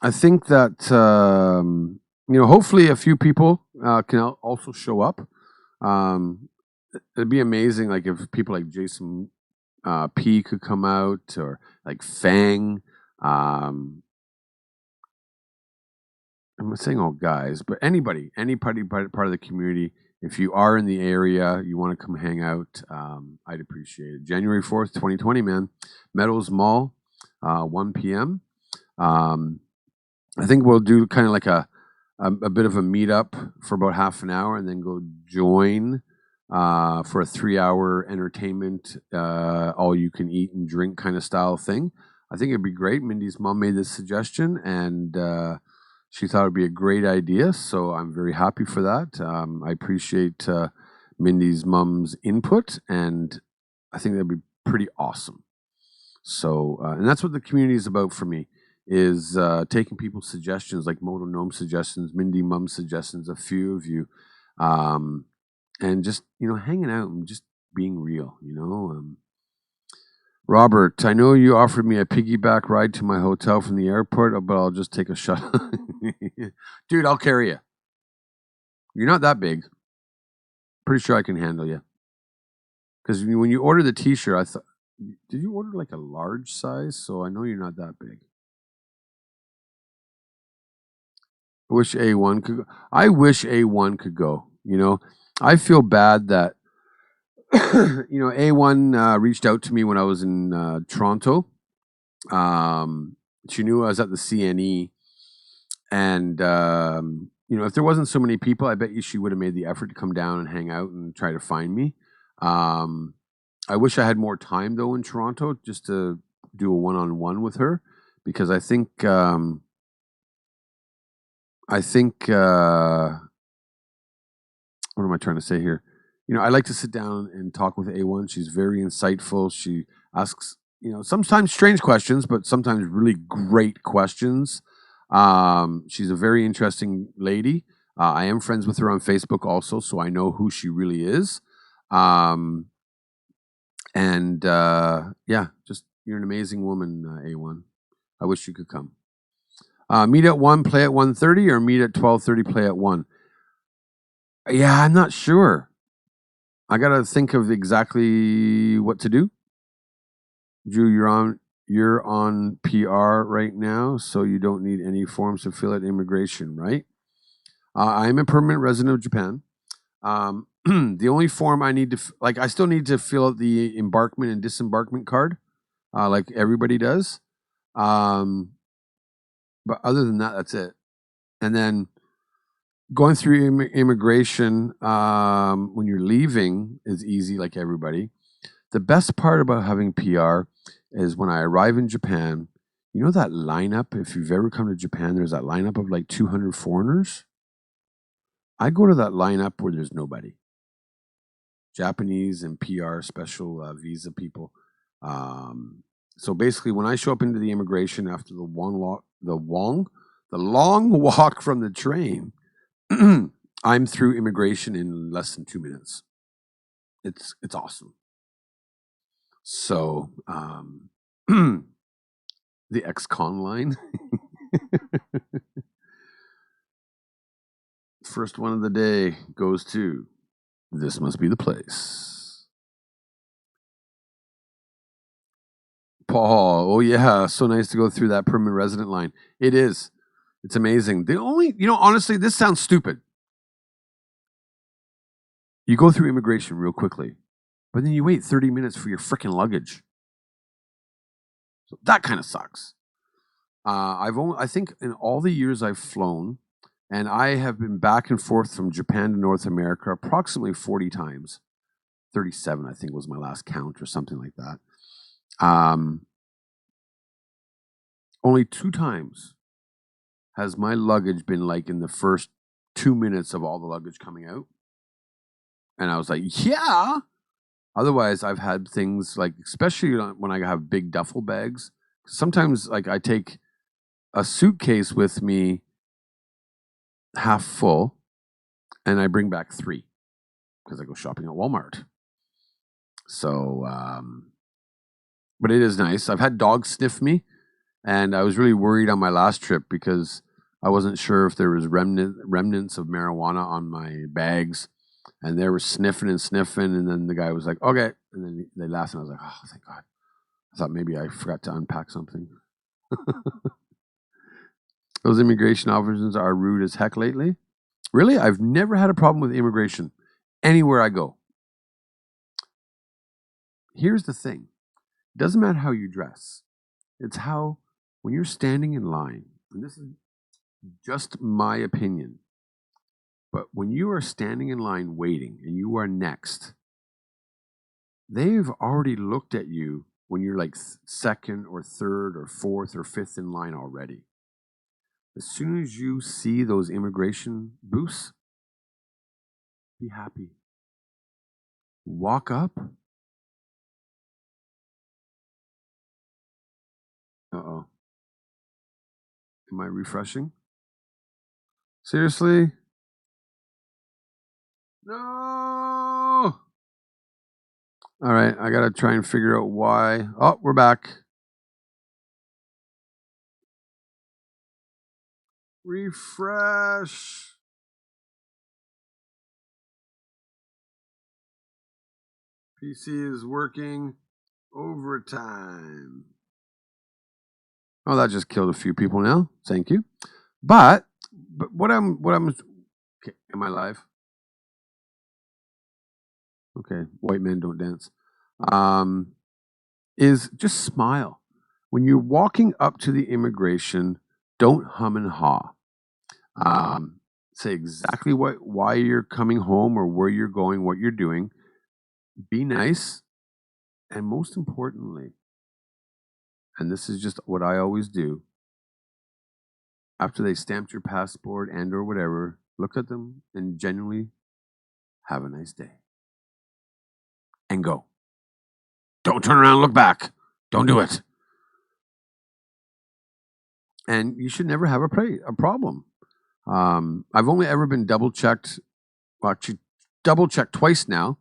think that hopefully a few people can also show up. It'd be amazing, like if people like Jason P could come out, or like Pheng. I'm not saying all guys, but anybody, any part of the community. If you are in the area, you want to come hang out, I'd appreciate it. January 4th, 2020, man. Meadows Mall, 1 p.m. I think we'll do kind of like a bit of a meetup for about half an hour and then go join for a 3-hour entertainment, all you can eat and drink kind of style thing. I think it'd be great. Mindy's mom made this suggestion and she thought it'd be a great idea. So I'm very happy for that. I appreciate Mindy's mom's input and I think that'd be pretty awesome. So, and that's what the community is about for me, is taking people's suggestions, like Moto Gnome suggestions, Mindy Mum suggestions, a few of you, and just, hanging out and just being real, Robert, I know you offered me a piggyback ride to my hotel from the airport, but I'll just take a shot. Dude, I'll carry you. You're not that big. Pretty sure I can handle you. Because when you order the t-shirt, I thought, did you order like a large size? So I know you're not that big. I wish A1 could go. I wish A1 could go. I feel bad that A1 reached out to me when I was in Toronto. She knew I was at the CNE, and if there wasn't so many people, I bet you she would have made the effort to come down and hang out and try to find me. I wish I had more time though in Toronto just to do a one-on-one with her, because I think what am I trying to say here? I like to sit down and talk with A1. She's very insightful. She asks, sometimes strange questions, but sometimes really great questions. She's a very interesting lady. I am friends with her on Facebook also, so I know who she really is. And yeah, just you're an amazing woman, A1. I wish you could come. Meet at 1, play at 1:30, or meet at 12:30, play at 1. Yeah, I'm not sure. I gotta think of exactly what to do. Drew, you're on PR right now, so you don't need any forms to fill out immigration, right? I'm a permanent resident of Japan. The only form I need to I still need to fill out the embarkment and disembarkment card, like everybody does. But other than that, that's it. And then going through immigration when you're leaving is easy, like everybody. The best part about having PR is when I arrive in Japan, you know that lineup, if you've ever come to Japan, there's that lineup of like 200 foreigners. I go to that lineup where there's nobody. Japanese and PR special visa people. So basically, when I show up into the immigration after the long walk from the train, I'm through immigration in less than 2 minutes. It's awesome. So the ex-con line. First one of the day goes to This Must Be the Place. Paul, oh yeah, so nice to go through that permanent resident line. It is. It's amazing. The only, honestly, this sounds stupid. You go through immigration real quickly, but then you wait 30 minutes for your freaking luggage. So that kind of sucks. I think in all the years I've flown, and I have been back and forth from Japan to North America approximately 40 times. 37, I think, was my last count or something like that. Only 2 times has my luggage been like in the first 2 minutes of all the luggage coming out. And I was like, yeah. Otherwise, I've had things like, especially when I have big duffel bags, sometimes like I take a suitcase with me half full and I bring back 3 because I go shopping at Walmart. So, but it is nice. I've had dogs sniff me, and I was really worried on my last trip because I wasn't sure if there was remnants of marijuana on my bags, and they were sniffing, and then the guy was like, okay, and then they laughed, and I was like, oh, thank God. I thought maybe I forgot to unpack something. Those immigration officers are rude as heck lately. Really? I've never had a problem with immigration anywhere I go. Here's the thing. It doesn't matter how you dress. It's how, when you're standing in line, and this is just my opinion, but when you are standing in line waiting and you are next, they've already looked at you when you're like second or third or fourth or fifth in line already. As soon as you see those immigration booths, be happy. Walk up. Uh-oh. Am I refreshing? Seriously? No! All right, I got to try and figure out why. Oh, we're back. Refresh. PC is working overtime. Oh, that just killed a few people now. Thank you. But what I'm okay, am I live? Okay, white men don't dance. Is just smile. When you're walking up to the immigration, don't hum and haw. Say exactly why you're coming home or where you're going, what you're doing. Be nice. And most importantly, and this is just what I always do, after they stamped your passport and or whatever, look at them and genuinely have a nice day. And go. Don't turn around and look back. Don't do it. And you should never have a problem. I've only ever been double checked. Well, actually, double checked twice now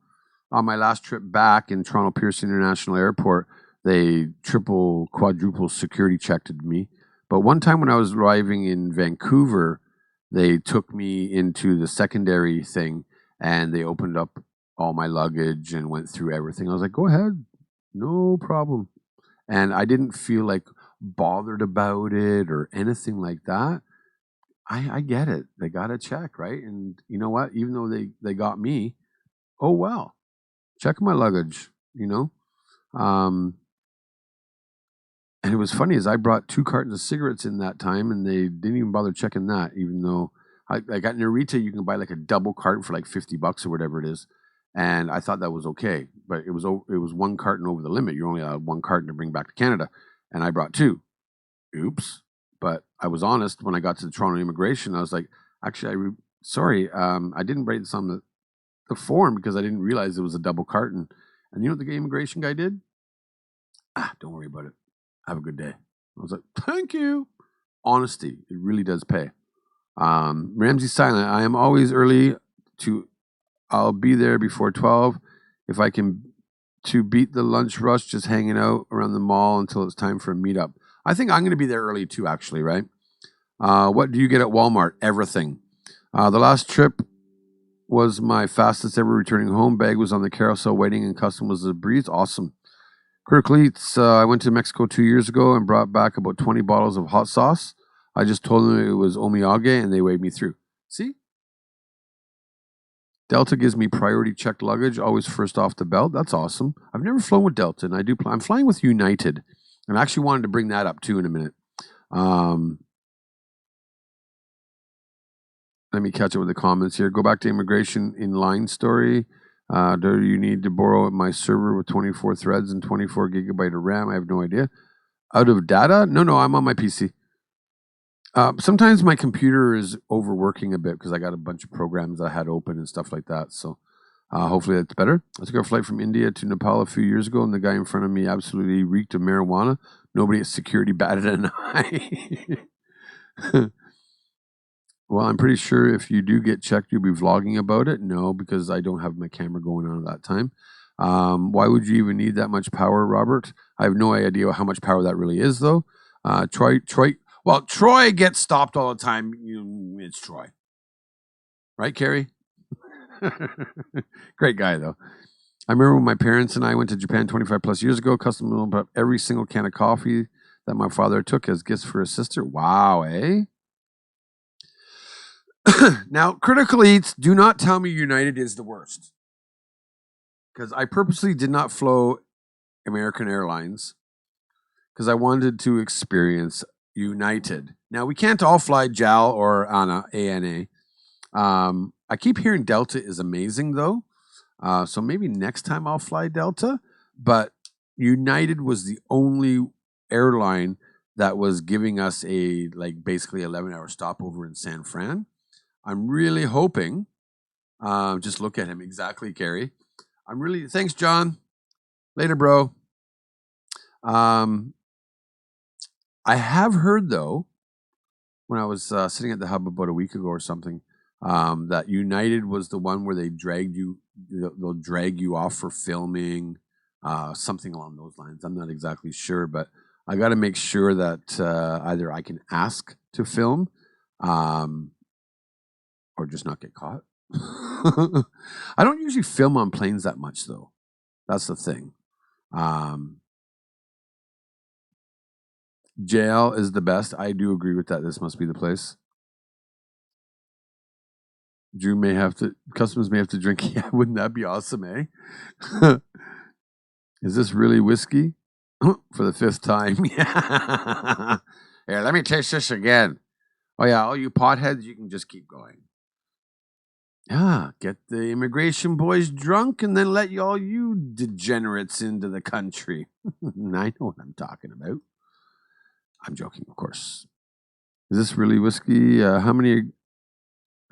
on my last trip back in Toronto Pearson International Airport, they triple, quadruple security checked me. But one time when I was arriving in Vancouver, they took me into the secondary thing and they opened up all my luggage and went through everything. I was like, go ahead, no problem. And I didn't feel like bothered about it or anything like that. I get it. They got to check, right? And you know what? Even though they got me, oh well, check my luggage, you know? And it was funny is I brought 2 cartons of cigarettes in that time, and they didn't even bother checking that, even though I got Narita, you can buy like a double carton for like $50 or whatever it is. And I thought that was okay, but it was 1 carton over the limit. You're only allowed 1 carton to bring back to Canada, and I brought 2. Oops. But I was honest when I got to the Toronto immigration. I was like, actually, sorry, I didn't write this on the form because I didn't realize it was a double carton. And you know what the immigration guy did? Don't worry about it. Have a good day. I was like, thank you. Honesty, it really does pay. Ramsey Silent, I am always early I'll be there before 12. If I can to beat the lunch rush, just hanging out around the mall until it's time for a meetup. I think I'm going to be there early too, actually, right? What do you get at Walmart? Everything. The last trip was my fastest ever returning home. Bag was on the carousel waiting and custom was a breeze. Awesome. Critical Eats, I went to Mexico 2 years ago and brought back about 20 bottles of hot sauce. I just told them it was omiyage and they waved me through. See? Delta gives me priority checked luggage, always first off the belt. That's awesome. I've never flown with Delta, and I do. I'm flying with United, and I actually wanted to bring that up too in a minute. Let me catch up with the comments here. Go back to immigration in line story. Do you need to borrow my server with 24 threads and 24 gigabyte of RAM? I have no idea. Out of data? No, I'm on my PC. Sometimes my computer is overworking a bit because I got a bunch of programs that I had open and stuff like that. So hopefully that's better. I took a flight from India to Nepal a few years ago, and the guy in front of me absolutely reeked of marijuana. Nobody at security batted an eye. Well, I'm pretty sure if you do get checked, you'll be vlogging about it. No, because I don't have my camera going on at that time. Why would you even need that much power, Robert? I have no idea how much power that really is, though. Troy gets stopped all the time. It's Troy. Right, Carrie? Great guy, though. I remember when my parents and I went to Japan 25 plus years ago, custom opened up every single can of coffee that my father took as gifts for his sister. Wow, eh? Now, Critical Eats, do not tell me United is the worst. Because I purposely did not fly American Airlines because I wanted to experience United. Now, we can't all fly JAL or ANA. I keep hearing Delta is amazing, though. So maybe next time I'll fly Delta. But United was the only airline that was giving us a basically 11-hour stopover in San Fran. I'm really hoping. Just look at him exactly, Carrie. Thanks, John. Later, bro. I have heard though, when I was sitting at the hub about a week ago or something, that United was the one where they they'll drag you off for filming, something along those lines. I'm not exactly sure, but I got to make sure that either I can ask to film, or just not get caught. I don't usually film on planes that much, though. That's the thing. JL is the best. I do agree with that. This must be the place. Customers may have to drink. Yeah, wouldn't that be awesome, eh? Is this really whiskey? For the 5th time. Yeah. Here, let me taste this again. Oh, yeah, all you potheads, you can just keep going. Get the immigration boys drunk and then let all you degenerates into the country. I know what I'm talking about. I'm joking, of course. Is this really whiskey? How many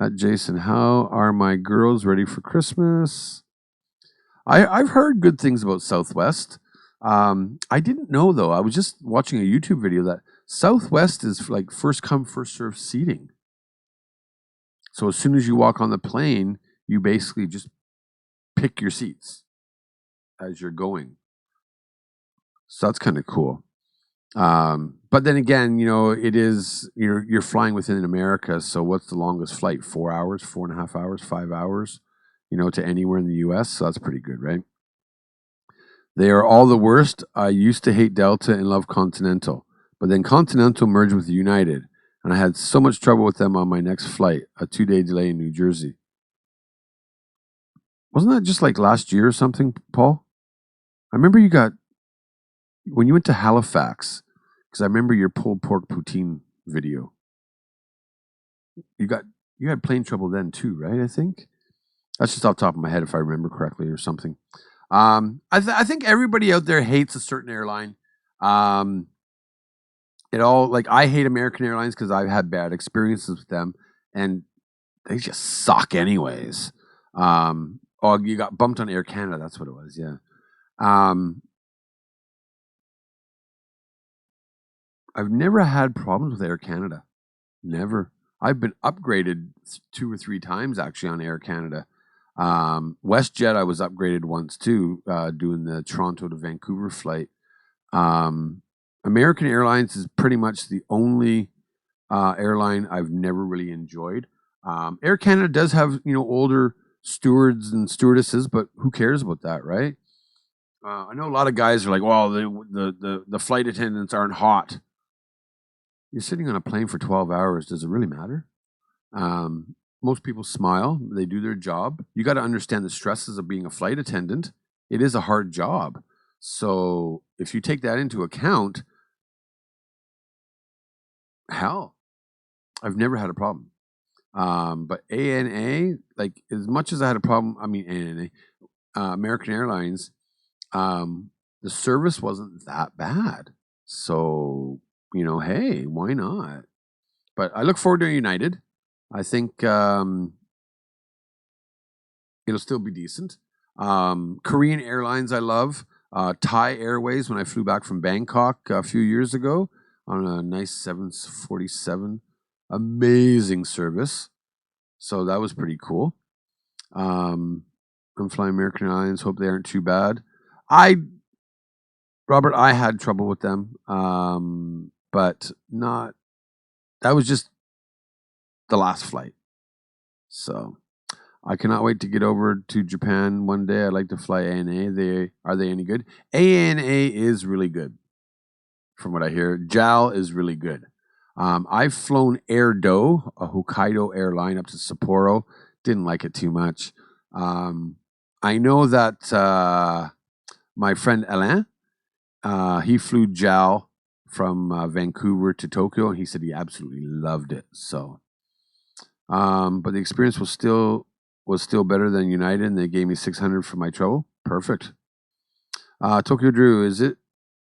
at Jason? How are my girls ready for Christmas? I've heard good things about Southwest. I didn't know, though. I was just watching a YouTube video that Southwest is like first come, first served seating. So as soon as you walk on the plane, you basically just pick your seats. as you're going. So that's kind of cool. But then again, it is you're flying within America. So what's the longest flight? 4 hours, 4.5 hours, 5 hours, to anywhere in the U.S. So that's pretty good, right? They are all the worst. I used to hate Delta and love Continental, but then Continental merged with United, and I had so much trouble with them on my next flight, a 2-day delay in New Jersey. Wasn't that just like last year or something, Paul? I remember when you went to Halifax, because I remember your pulled pork poutine video. You had plane trouble then too, right? I think that's just off the top of my head, if I remember correctly, or something. I think everybody out there hates a certain airline. I hate American Airlines because I've had bad experiences with them, and they just suck anyways. You got bumped on Air Canada. That's what it was. Yeah. I've never had problems with Air Canada. Never. I've been upgraded 2 or 3 times actually on Air Canada. WestJet, I was upgraded once too, doing the Toronto to Vancouver flight. American Airlines is pretty much the only airline I've never really enjoyed. Air Canada does have older stewards and stewardesses, but who cares about that, right? I know a lot of guys are like, well, the flight attendants aren't hot. You're sitting on a plane for 12 hours. Does it really matter? Most people smile. They do their job. You got to understand the stresses of being a flight attendant. It is a hard job. So if you take that into account, hell, I've never had a problem. But ANA, like as much as I had a problem, ANA, American Airlines, the service wasn't that bad. So, hey, why not? But I look forward to United. I think it'll still be decent. Korean Airlines, I love. Thai Airways, when I flew back from Bangkok a few years ago on a nice 747. Amazing service. So that was pretty cool. I'm flying American Airlines. Hope they aren't too bad. Robert, I had trouble with them, but not. That was just the last flight. So I cannot wait to get over to Japan one day. I'd like to fly ANA. Are they any good? ANA is really good, from what I hear. JAL is really good. I've flown Airdo, a Hokkaido airline, up to Sapporo. Didn't like it too much. I know that my friend Alain, he flew JAL from Vancouver to Tokyo, and he said he absolutely loved it. So, but the experience was still better than United, and they gave me $600 for my trouble. Perfect. Tokyo Drew, is it?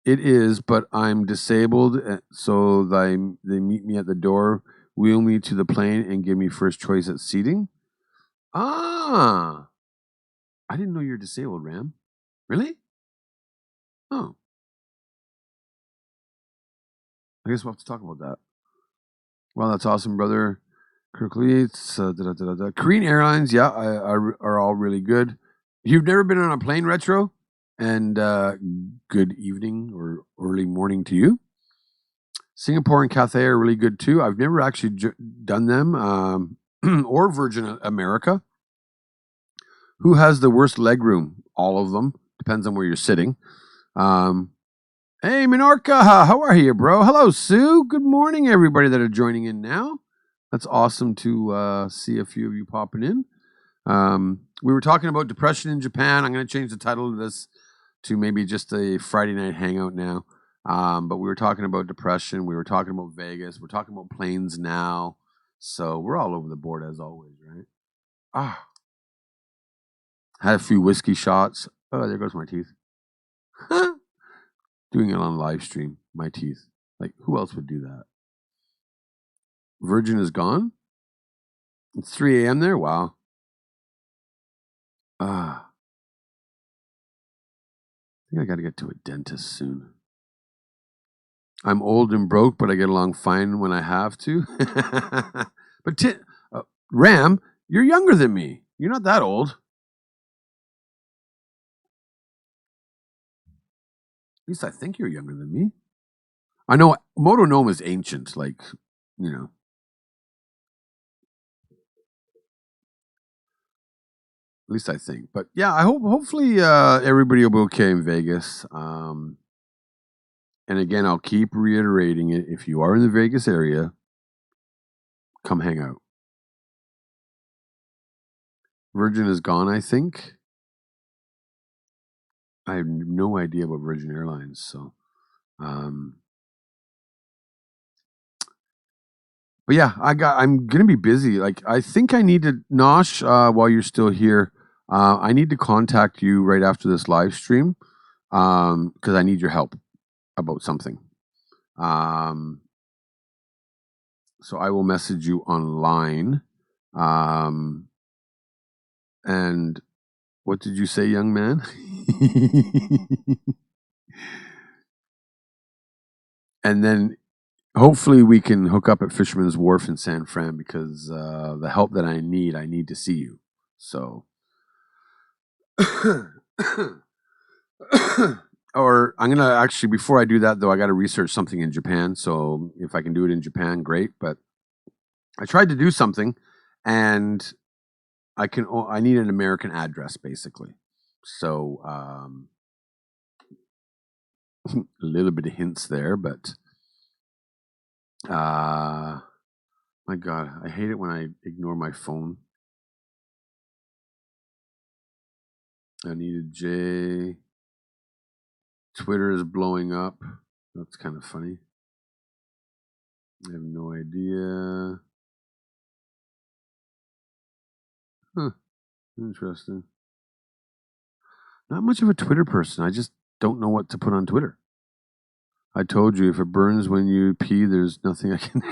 It is, but I'm disabled, so they meet me at the door, wheel me to the plane, and give me first choice at seating. Ah, I didn't know you're disabled, Ram. Really? Oh. I guess we'll have to talk about that. Well, that's awesome, brother. Kirkleets, Korean Airlines, yeah, are all really good. You've never been on a plane, Retro? And good evening or early morning to you. Singapore and Cathay are really good too. I've never actually done them, or Virgin America. Who has the worst leg room? All of them. Depends on where you're sitting. Hey, Minorca, how are you, bro? Hello, Sue. Good morning, everybody that are joining in now. That's awesome to see a few of you popping in. We were talking about depression in Japan. I'm going to change the title of this to maybe just a Friday night hangout now. But we were talking about depression. We were talking about Vegas. We're talking about planes now. So we're all over the board as always, right? Had a few whiskey shots. Oh, there goes my teeth. Doing it on live stream. My teeth. Like, who else would do that? Virgin is gone? It's 3 a.m. there? Wow. I think I got to get to a dentist soon. I'm old and broke, but I get along fine when I have to. But Ram, you're younger than me. You're not that old. least I think you're younger than me. I know Moto Gnome is ancient, like, you know. At least I think. But yeah, I hopefully everybody will be okay in Vegas. And again, I'll keep reiterating it. If you are in the Vegas area, come hang out. Virgin is gone, I think. I have no idea about Virgin Airlines, so but yeah, I'm gonna be busy. Like I think I need to Nosh, while you're still here, I need to contact you right after this live stream. Because I need your help about something. So I will message you online. And what did you say, young man? And then hopefully we can hook up at Fisherman's Wharf in San Fran because the help that I need to see you. So, or I'm gonna actually before I do that though, I got to research something in Japan. So if I can do it in Japan, great. But I tried to do something, and I need an American address basically. So a little bit of hints there, but my God, I hate it when I ignore my phone. I need a J. Twitter is blowing up. That's kind of funny. I have no idea. Huh. Interesting. Not much of a Twitter person. I just don't know what to put on Twitter. I told you if it burns when you pee, there's nothing I can.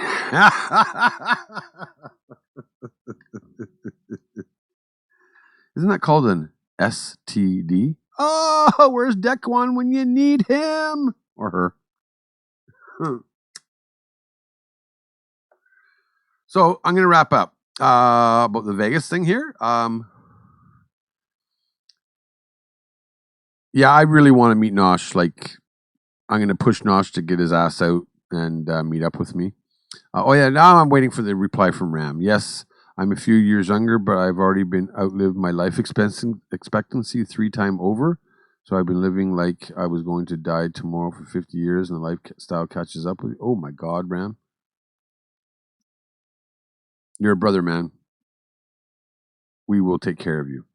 Isn't that called an STD? Oh, where's Dequan when you need him? Or her. So I'm going to wrap up about the Vegas thing here. Yeah, I really want to meet Nosh. Like, I'm going to push Nosh to get his ass out and meet up with me. Oh yeah, now I'm waiting for the reply from Ram. Yes, I'm a few years younger, but I've already been outlived my life expectancy 3 times over. So I've been living like I was going to die tomorrow for 50 years, and the lifestyle catches up with you. Oh my God, Ram, you're a brother, man. We will take care of you.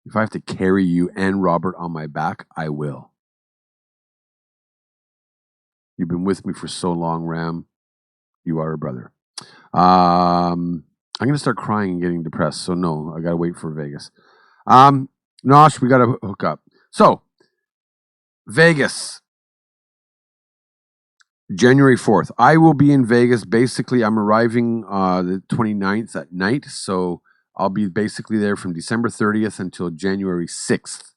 If I have to carry you and Robert on my back, I will. You've been with me for so long, Ram. You are a brother. I'm going to start crying and getting depressed. So no, I got to wait for Vegas. Nosh, we got to hook up. So, Vegas, January 4th. I will be in Vegas. Basically, I'm arriving the 29th at night. So, I'll be basically there from December 30th until January 6th.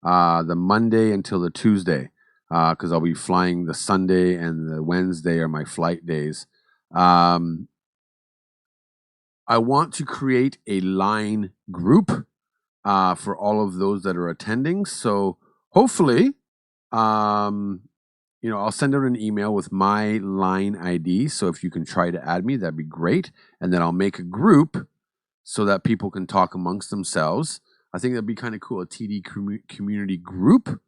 The Monday until the Tuesday. Because I'll be flying the Sunday and the Wednesday are my flight days. I want to create a line group for all of those that are attending. So hopefully, I'll send out an email with my line ID. So if you can try to add me, that'd be great. And then I'll make a group so that people can talk amongst themselves. I think that'd be kind of cool. A TD community group.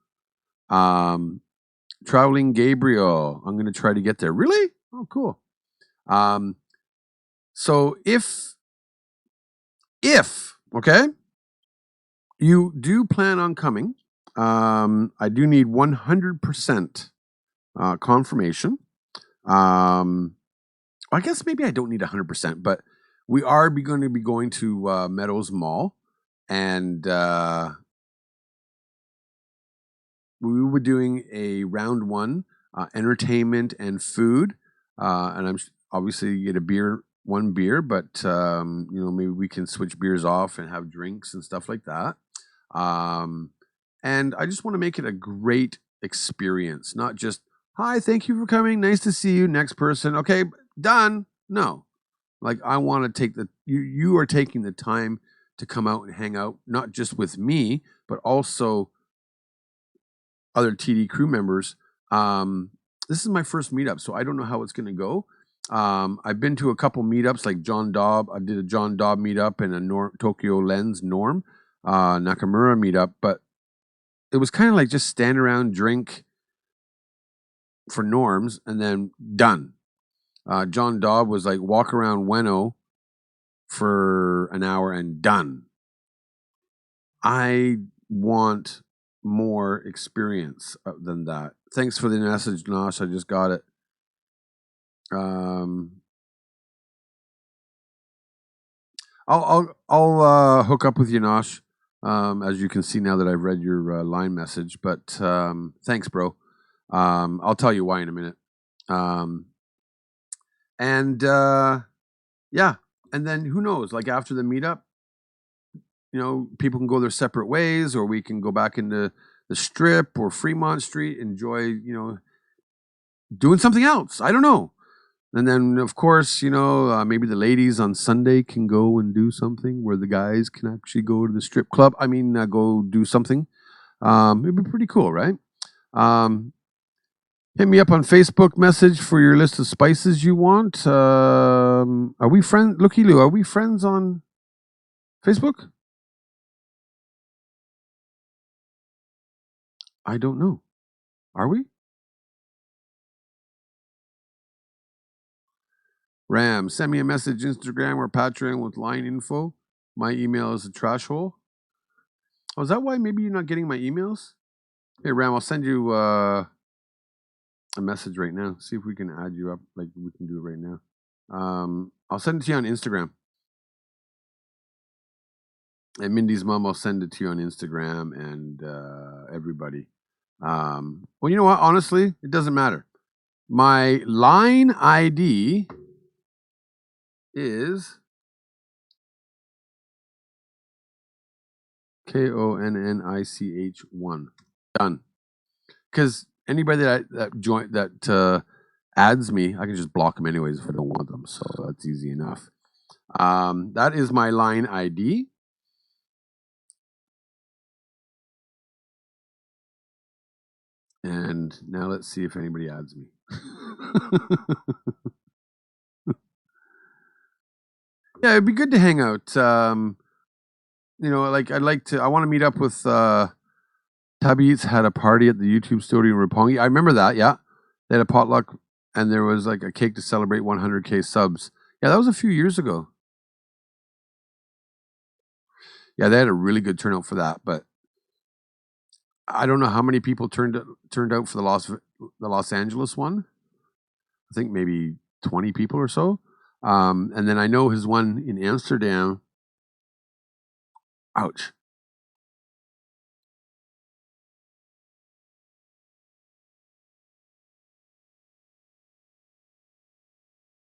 Traveling Gabriel. I'm going to try to get there. Really? Oh, cool. So if okay, you do plan on coming, I do need 100% confirmation. I guess maybe I don't need 100%, but we are going to be going to Meadows Mall, and we were doing a round 1 entertainment and food, and I'm obviously you get one beer, but maybe we can switch beers off and have drinks and stuff like that. And I just want to make it a great experience, not just, hi, thank you for coming. Nice to see you. Next person. Okay, done. No. Like I want to take you are taking the time to come out and hang out, not just with me, but also other TD crew members. This is my first meetup, so I don't know how it's going to go. I've been to a couple meetups like John Dobb. I did a John Dobb meetup and a Tokyo Lens Norm Nakamura meetup, but it was kind of like just stand around, drink for norms, and then done. John Dobb was like walk around Weno for an hour and done. I want more experience than that. Thanks for the message, Nosh. I just got it. I'll hook up with you, Nosh. As you can see now that I've read your line message, but thanks, bro. I'll tell you why in a minute. Yeah, and then who knows? Like after the meetup, you know, people can go their separate ways, or we can go back into the Strip or Fremont Street, enjoy, you know, doing something else. I don't know. And then, of course, you know, maybe the ladies on Sunday can go and do something where the guys can actually go to the strip club. I mean, go do something. It'd be pretty cool, right? Hit me up on Facebook message for your list of spices you want. Are we friends? Looky Lou, are we friends on Facebook? I don't know. Are we? Ram, send me a message, Instagram or Patreon with line info. My email is a trash hole. Oh, is that why maybe you're not getting my emails? Hey, Ram, I'll send you a message right now. See if we can add you up. Like we can do it right now. I'll send it to you on Instagram. And Mindy's mom, I'll send it to you on Instagram and everybody. Well, you know what? Honestly, it doesn't matter. My line ID is KONNICH1. Done. Because anybody that adds me, I can just block them anyways if I don't want them. So that's easy enough. That is my line ID. And now let's see if anybody adds me. Yeah, it'd be good to hang out. You know, like I want to meet up with Tabby Eats had a party at the YouTube studio in Roppongi. I remember that, yeah. They had a potluck and there was like a cake to celebrate 100K subs. Yeah, that was a few years ago. Yeah, they had a really good turnout for that, but I don't know how many people turned out for the Los Angeles one. I think maybe 20 people or so. And then I know his one in Amsterdam. Ouch.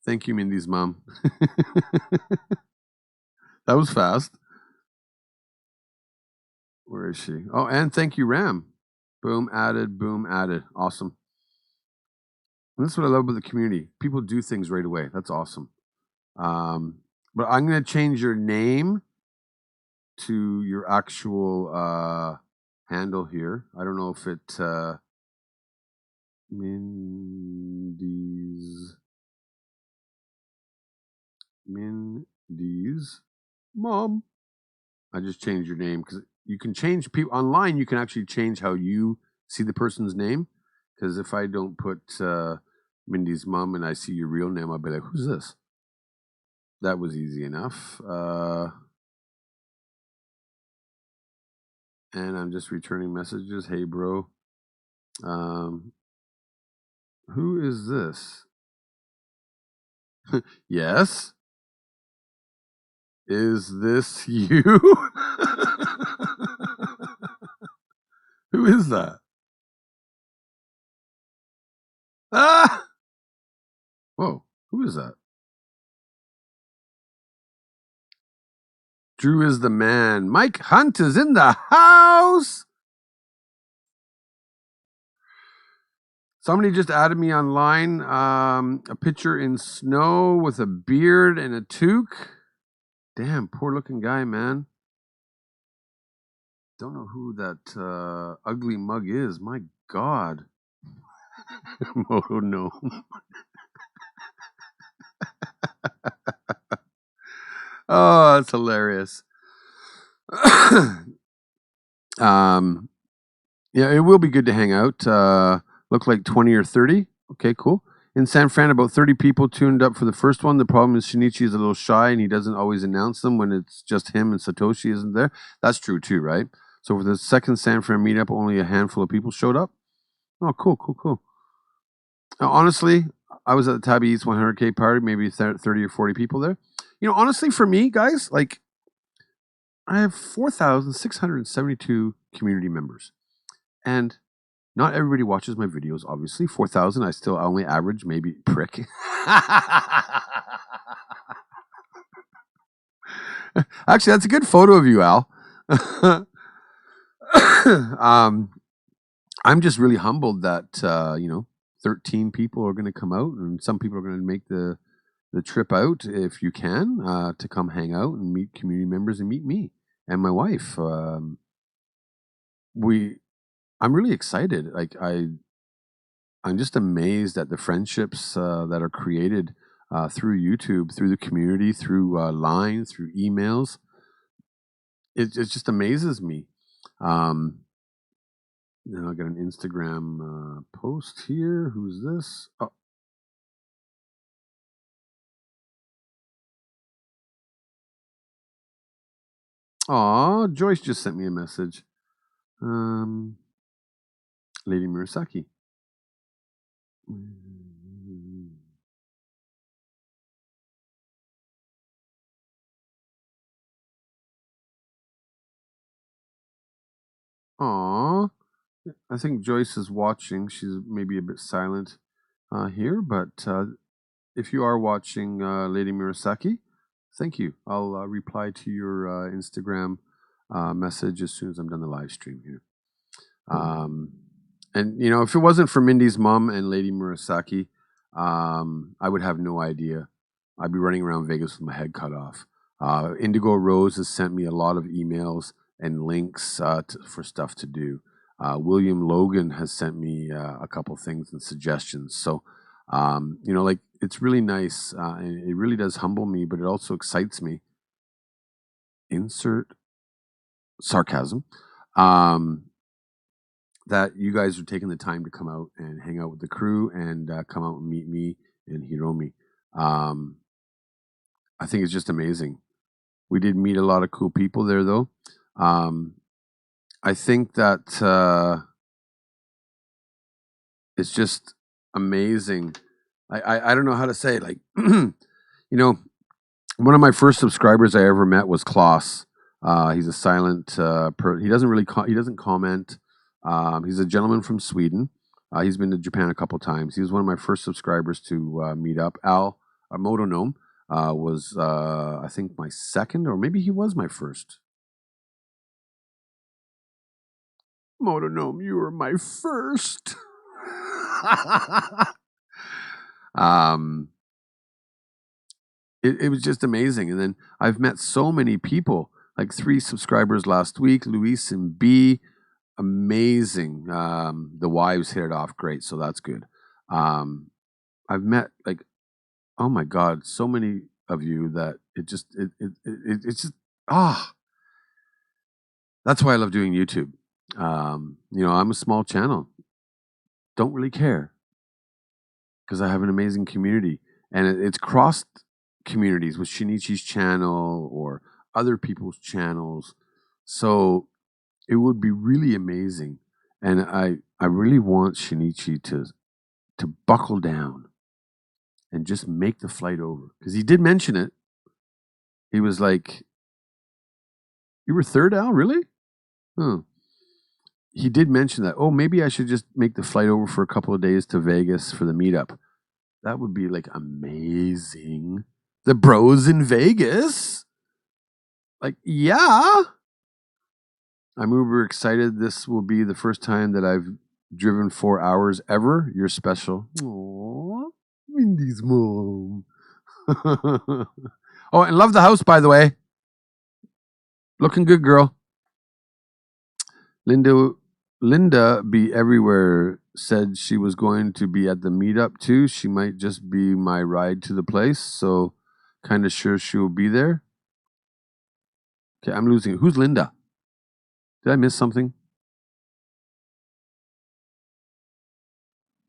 Thank you, Mindy's mom. That was fast. Where is she? Oh, and thank you, Ram. Boom, added, boom, added. Awesome. And that's what I love about the community. People do things right away. That's awesome. But I'm going to change your name to your actual handle here. I don't know if it Mindy's mom. I just changed your name because you can change people online. You can actually change how you see the person's name. Because if I don't put Mindy's mom and I see your real name, I'll be like, "Who's this?" That was easy enough. And I'm just returning messages. Hey, bro. Who is this? Yes. Is this you? Who is that? Ah! Whoa, who is that? Drew is the man. Mike Hunt is in the house. Somebody just added me online. A picture in snow with a beard and a toque. Damn, poor looking guy, man. Don't know who that ugly mug is. My God. Moto Gnome. Oh, that's hilarious. Yeah, it will be good to hang out. Look like 20 or 30. Okay, cool. In San Fran, about 30 people tuned up for the first one. The problem is Shinichi is a little shy and he doesn't always announce them when it's just him and Satoshi isn't there. That's true too, right? So for the second San Fran meetup, only a handful of people showed up. Oh, cool. Honestly, I was at the Tabby Eats 100K party, maybe 30 or 40 people there. Honestly, for me, guys, like, I have 4,672 community members. And not everybody watches my videos, obviously. 4,000, I only average maybe prick. Actually, that's a good photo of you, Al. I'm just really humbled that, 13 people are going to come out, and some people are going to make the trip out, if you can, to come hang out and meet community members and meet me and my wife. I'm really excited. Like, I'm just amazed at the friendships that are created through YouTube, through the community, through Line, through emails. It just amazes me. Now I got an Instagram post here. Who's this? Oh. Aw, Joyce just sent me a message. Lady Murasaki. Aw, I think Joyce is watching. She's maybe a bit silent here, but if you are watching Lady Murasaki, thank you. I'll reply to your Instagram message as soon as I'm done the live stream here. And if it wasn't for Mindy's mom and Lady Murasaki, I would have no idea. I'd be running around Vegas with my head cut off. Indigo Rose has sent me a lot of emails and links for stuff to do. William Logan has sent me a couple things and suggestions. So, like, it's really nice. And it really does humble me, but it also excites me. Insert sarcasm. That you guys are taking the time to come out and hang out with the crew and come out and meet me and Hiromi. I think it's just amazing. We did meet a lot of cool people there, though. I think that it's just amazing. I don't know how to say it. Like, one of my first subscribers I ever met was Klas. He's a silent. He doesn't really. He doesn't comment. He's a gentleman from Sweden. He's been to Japan a couple times. He was one of my first subscribers to Meetup. Moto Gnome was, I think, my second, or maybe he was my first. Moto Gnome, you were my first. It was just amazing. And then I've met so many people, like 3 subscribers last week, Luis and B. Amazing. The wives hit it off great, so that's good. I've met, like, oh my God, so many of you that it's just that's why I love doing YouTube. I'm a small channel. Don't really care because I have an amazing community, and it's crossed communities with Shinichi's channel or other people's channels. So it would be really amazing, and I really want Shinichi to buckle down and just make the flight over, because he did mention it. He was like, "You were third, Al? Really?" Huh. He did mention that. Oh, maybe I should just make the flight over for a couple of days to Vegas for the meetup. That would be like amazing. The bros in Vegas. Like, yeah. I'm uber excited. This will be the first time that I've driven 4 hours ever. You're special. Aww, Mindy's mom. Oh, and love the house, by the way. Looking good, girl. Linda be everywhere said she was going to be at the meetup too. She might just be my ride to the place, so kind of sure she will be there. Okay, I'm losing it. Who's Linda? Did I miss something?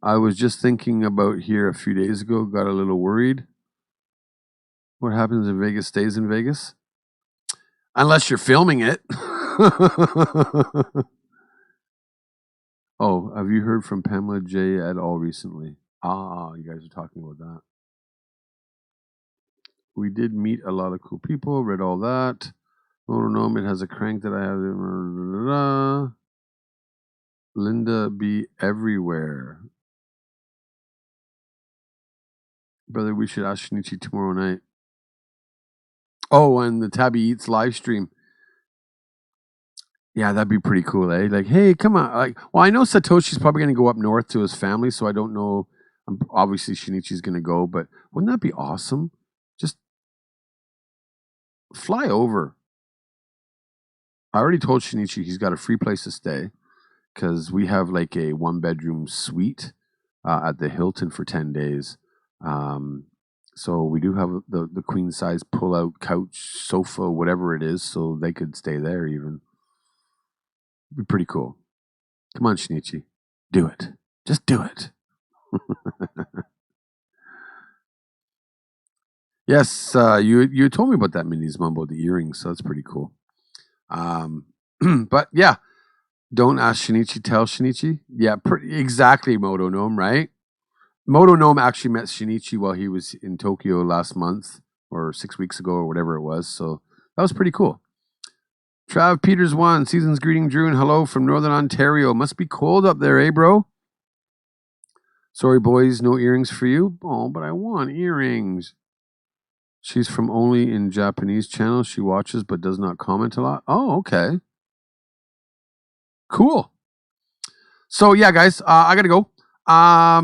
I was just thinking about here a few days ago, got a little worried. What happens in Vegas stays in Vegas? Unless you're filming it. Oh, have you heard from Pamela J at all recently? Ah, you guys are talking about that. We did meet a lot of cool people, read all that. Moto Gnome, it has a crank that I have. Linda be everywhere. Brother, we should ask Shinichi tomorrow night. Oh, and the Tabby Eats live stream. Yeah, that'd be pretty cool, eh? Like, hey, come on. Like, well, I know Satoshi's probably going to go up north to his family, so I don't know. Obviously, Shinichi's going to go, but wouldn't that be awesome? Just fly over. I already told Shinichi he's got a free place to stay because we have like a 1-bedroom suite at the Hilton for 10 days. So we do have the queen size pull out couch, sofa, whatever it is, so they could stay there even. Be pretty cool. Come on, Shinichi. Do it. Just do it. Yes, you told me about that Minnie's Mumbo, the earrings, so that's pretty cool. But yeah, don't ask Shinichi, tell Shinichi. Yeah, exactly, Moto Gnome, right? Moto Gnome actually met Shinichi while he was in Tokyo last month or 6 weeks ago or whatever it was, so that was pretty cool. Trav Peters 1, season's greeting, Drew, and hello from Northern Ontario. Must be cold up there, eh, bro? Sorry, boys, no earrings for you. Oh, but I want earrings. She's from only in Japanese channels. She watches but does not comment a lot. Oh, okay. Cool. So, yeah, guys, I got to go.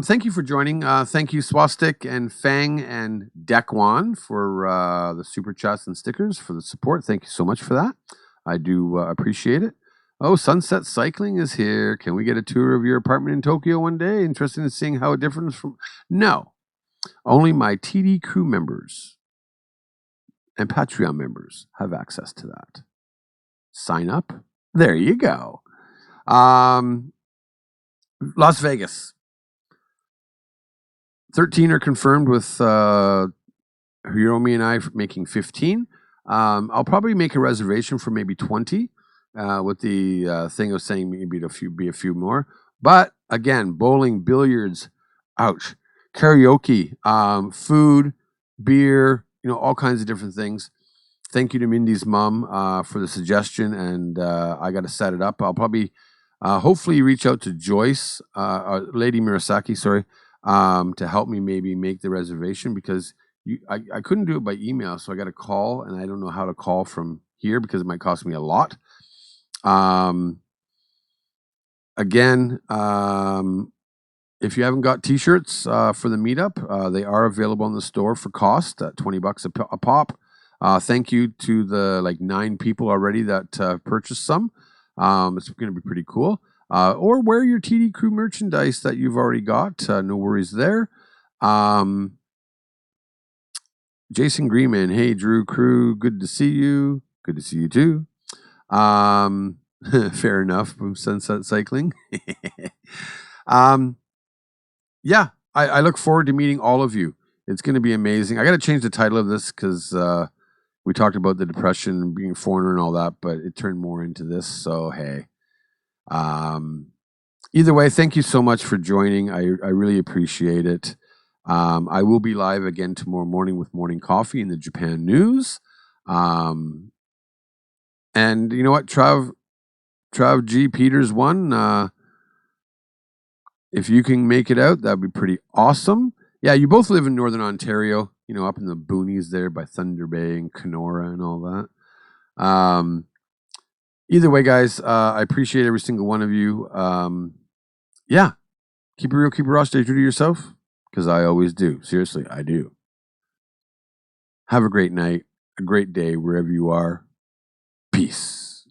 Thank you for joining. Thank you, Swastik and Pheng and Dekwan for the super chats and stickers, for the support. Thank you so much for that. I do appreciate it. Oh, Sunset Cycling is here. Can we get a tour of your apartment in Tokyo one day? Interested in seeing how it differs from... No. Only my TD crew members and Patreon members have access to that. Sign up. There you go. Las Vegas. 13 are confirmed with Hiromi and I making 15. I'll probably make a reservation for maybe 20 with the thing of saying maybe be a few more. But again, bowling, billiards, ouch, karaoke, food, beer, all kinds of different things. Thank you to Mindy's mom for the suggestion, and I got to set it up. I'll probably hopefully reach out to Joyce, Lady Murasaki, sorry, to help me maybe make the reservation because I couldn't do it by email, so I got to call, and I don't know how to call from here because it might cost me a lot. Again, if you haven't got T-shirts for the meetup, they are available in the store for cost at $20 a pop. Thank you to the 9 people already that purchased some. It's going to be pretty cool. Or wear your TD Crew merchandise that you've already got. No worries there. Jason Greenman, hey Drew Crew, good to see you. Good to see you too. Fair enough from Sunset Cycling. Yeah, I look forward to meeting all of you. It's going to be amazing. I got to change the title of this because we talked about the depression and being a foreigner and all that, but it turned more into this. So, hey. Either way, thank you so much for joining. I really appreciate it. I will be live again tomorrow morning with Morning Coffee in the Japan news. And you know what? Trav G. Peters 1, if you can make it out, that'd be pretty awesome. Yeah, you both live in Northern Ontario, up in the boonies there by Thunder Bay and Kenora and all that. Either way, guys, I appreciate every single one of you. Yeah, keep it real, keep it raw, stay true to yourself, because I always do. Seriously, I do. Have a great night, a great day, wherever you are. Peace.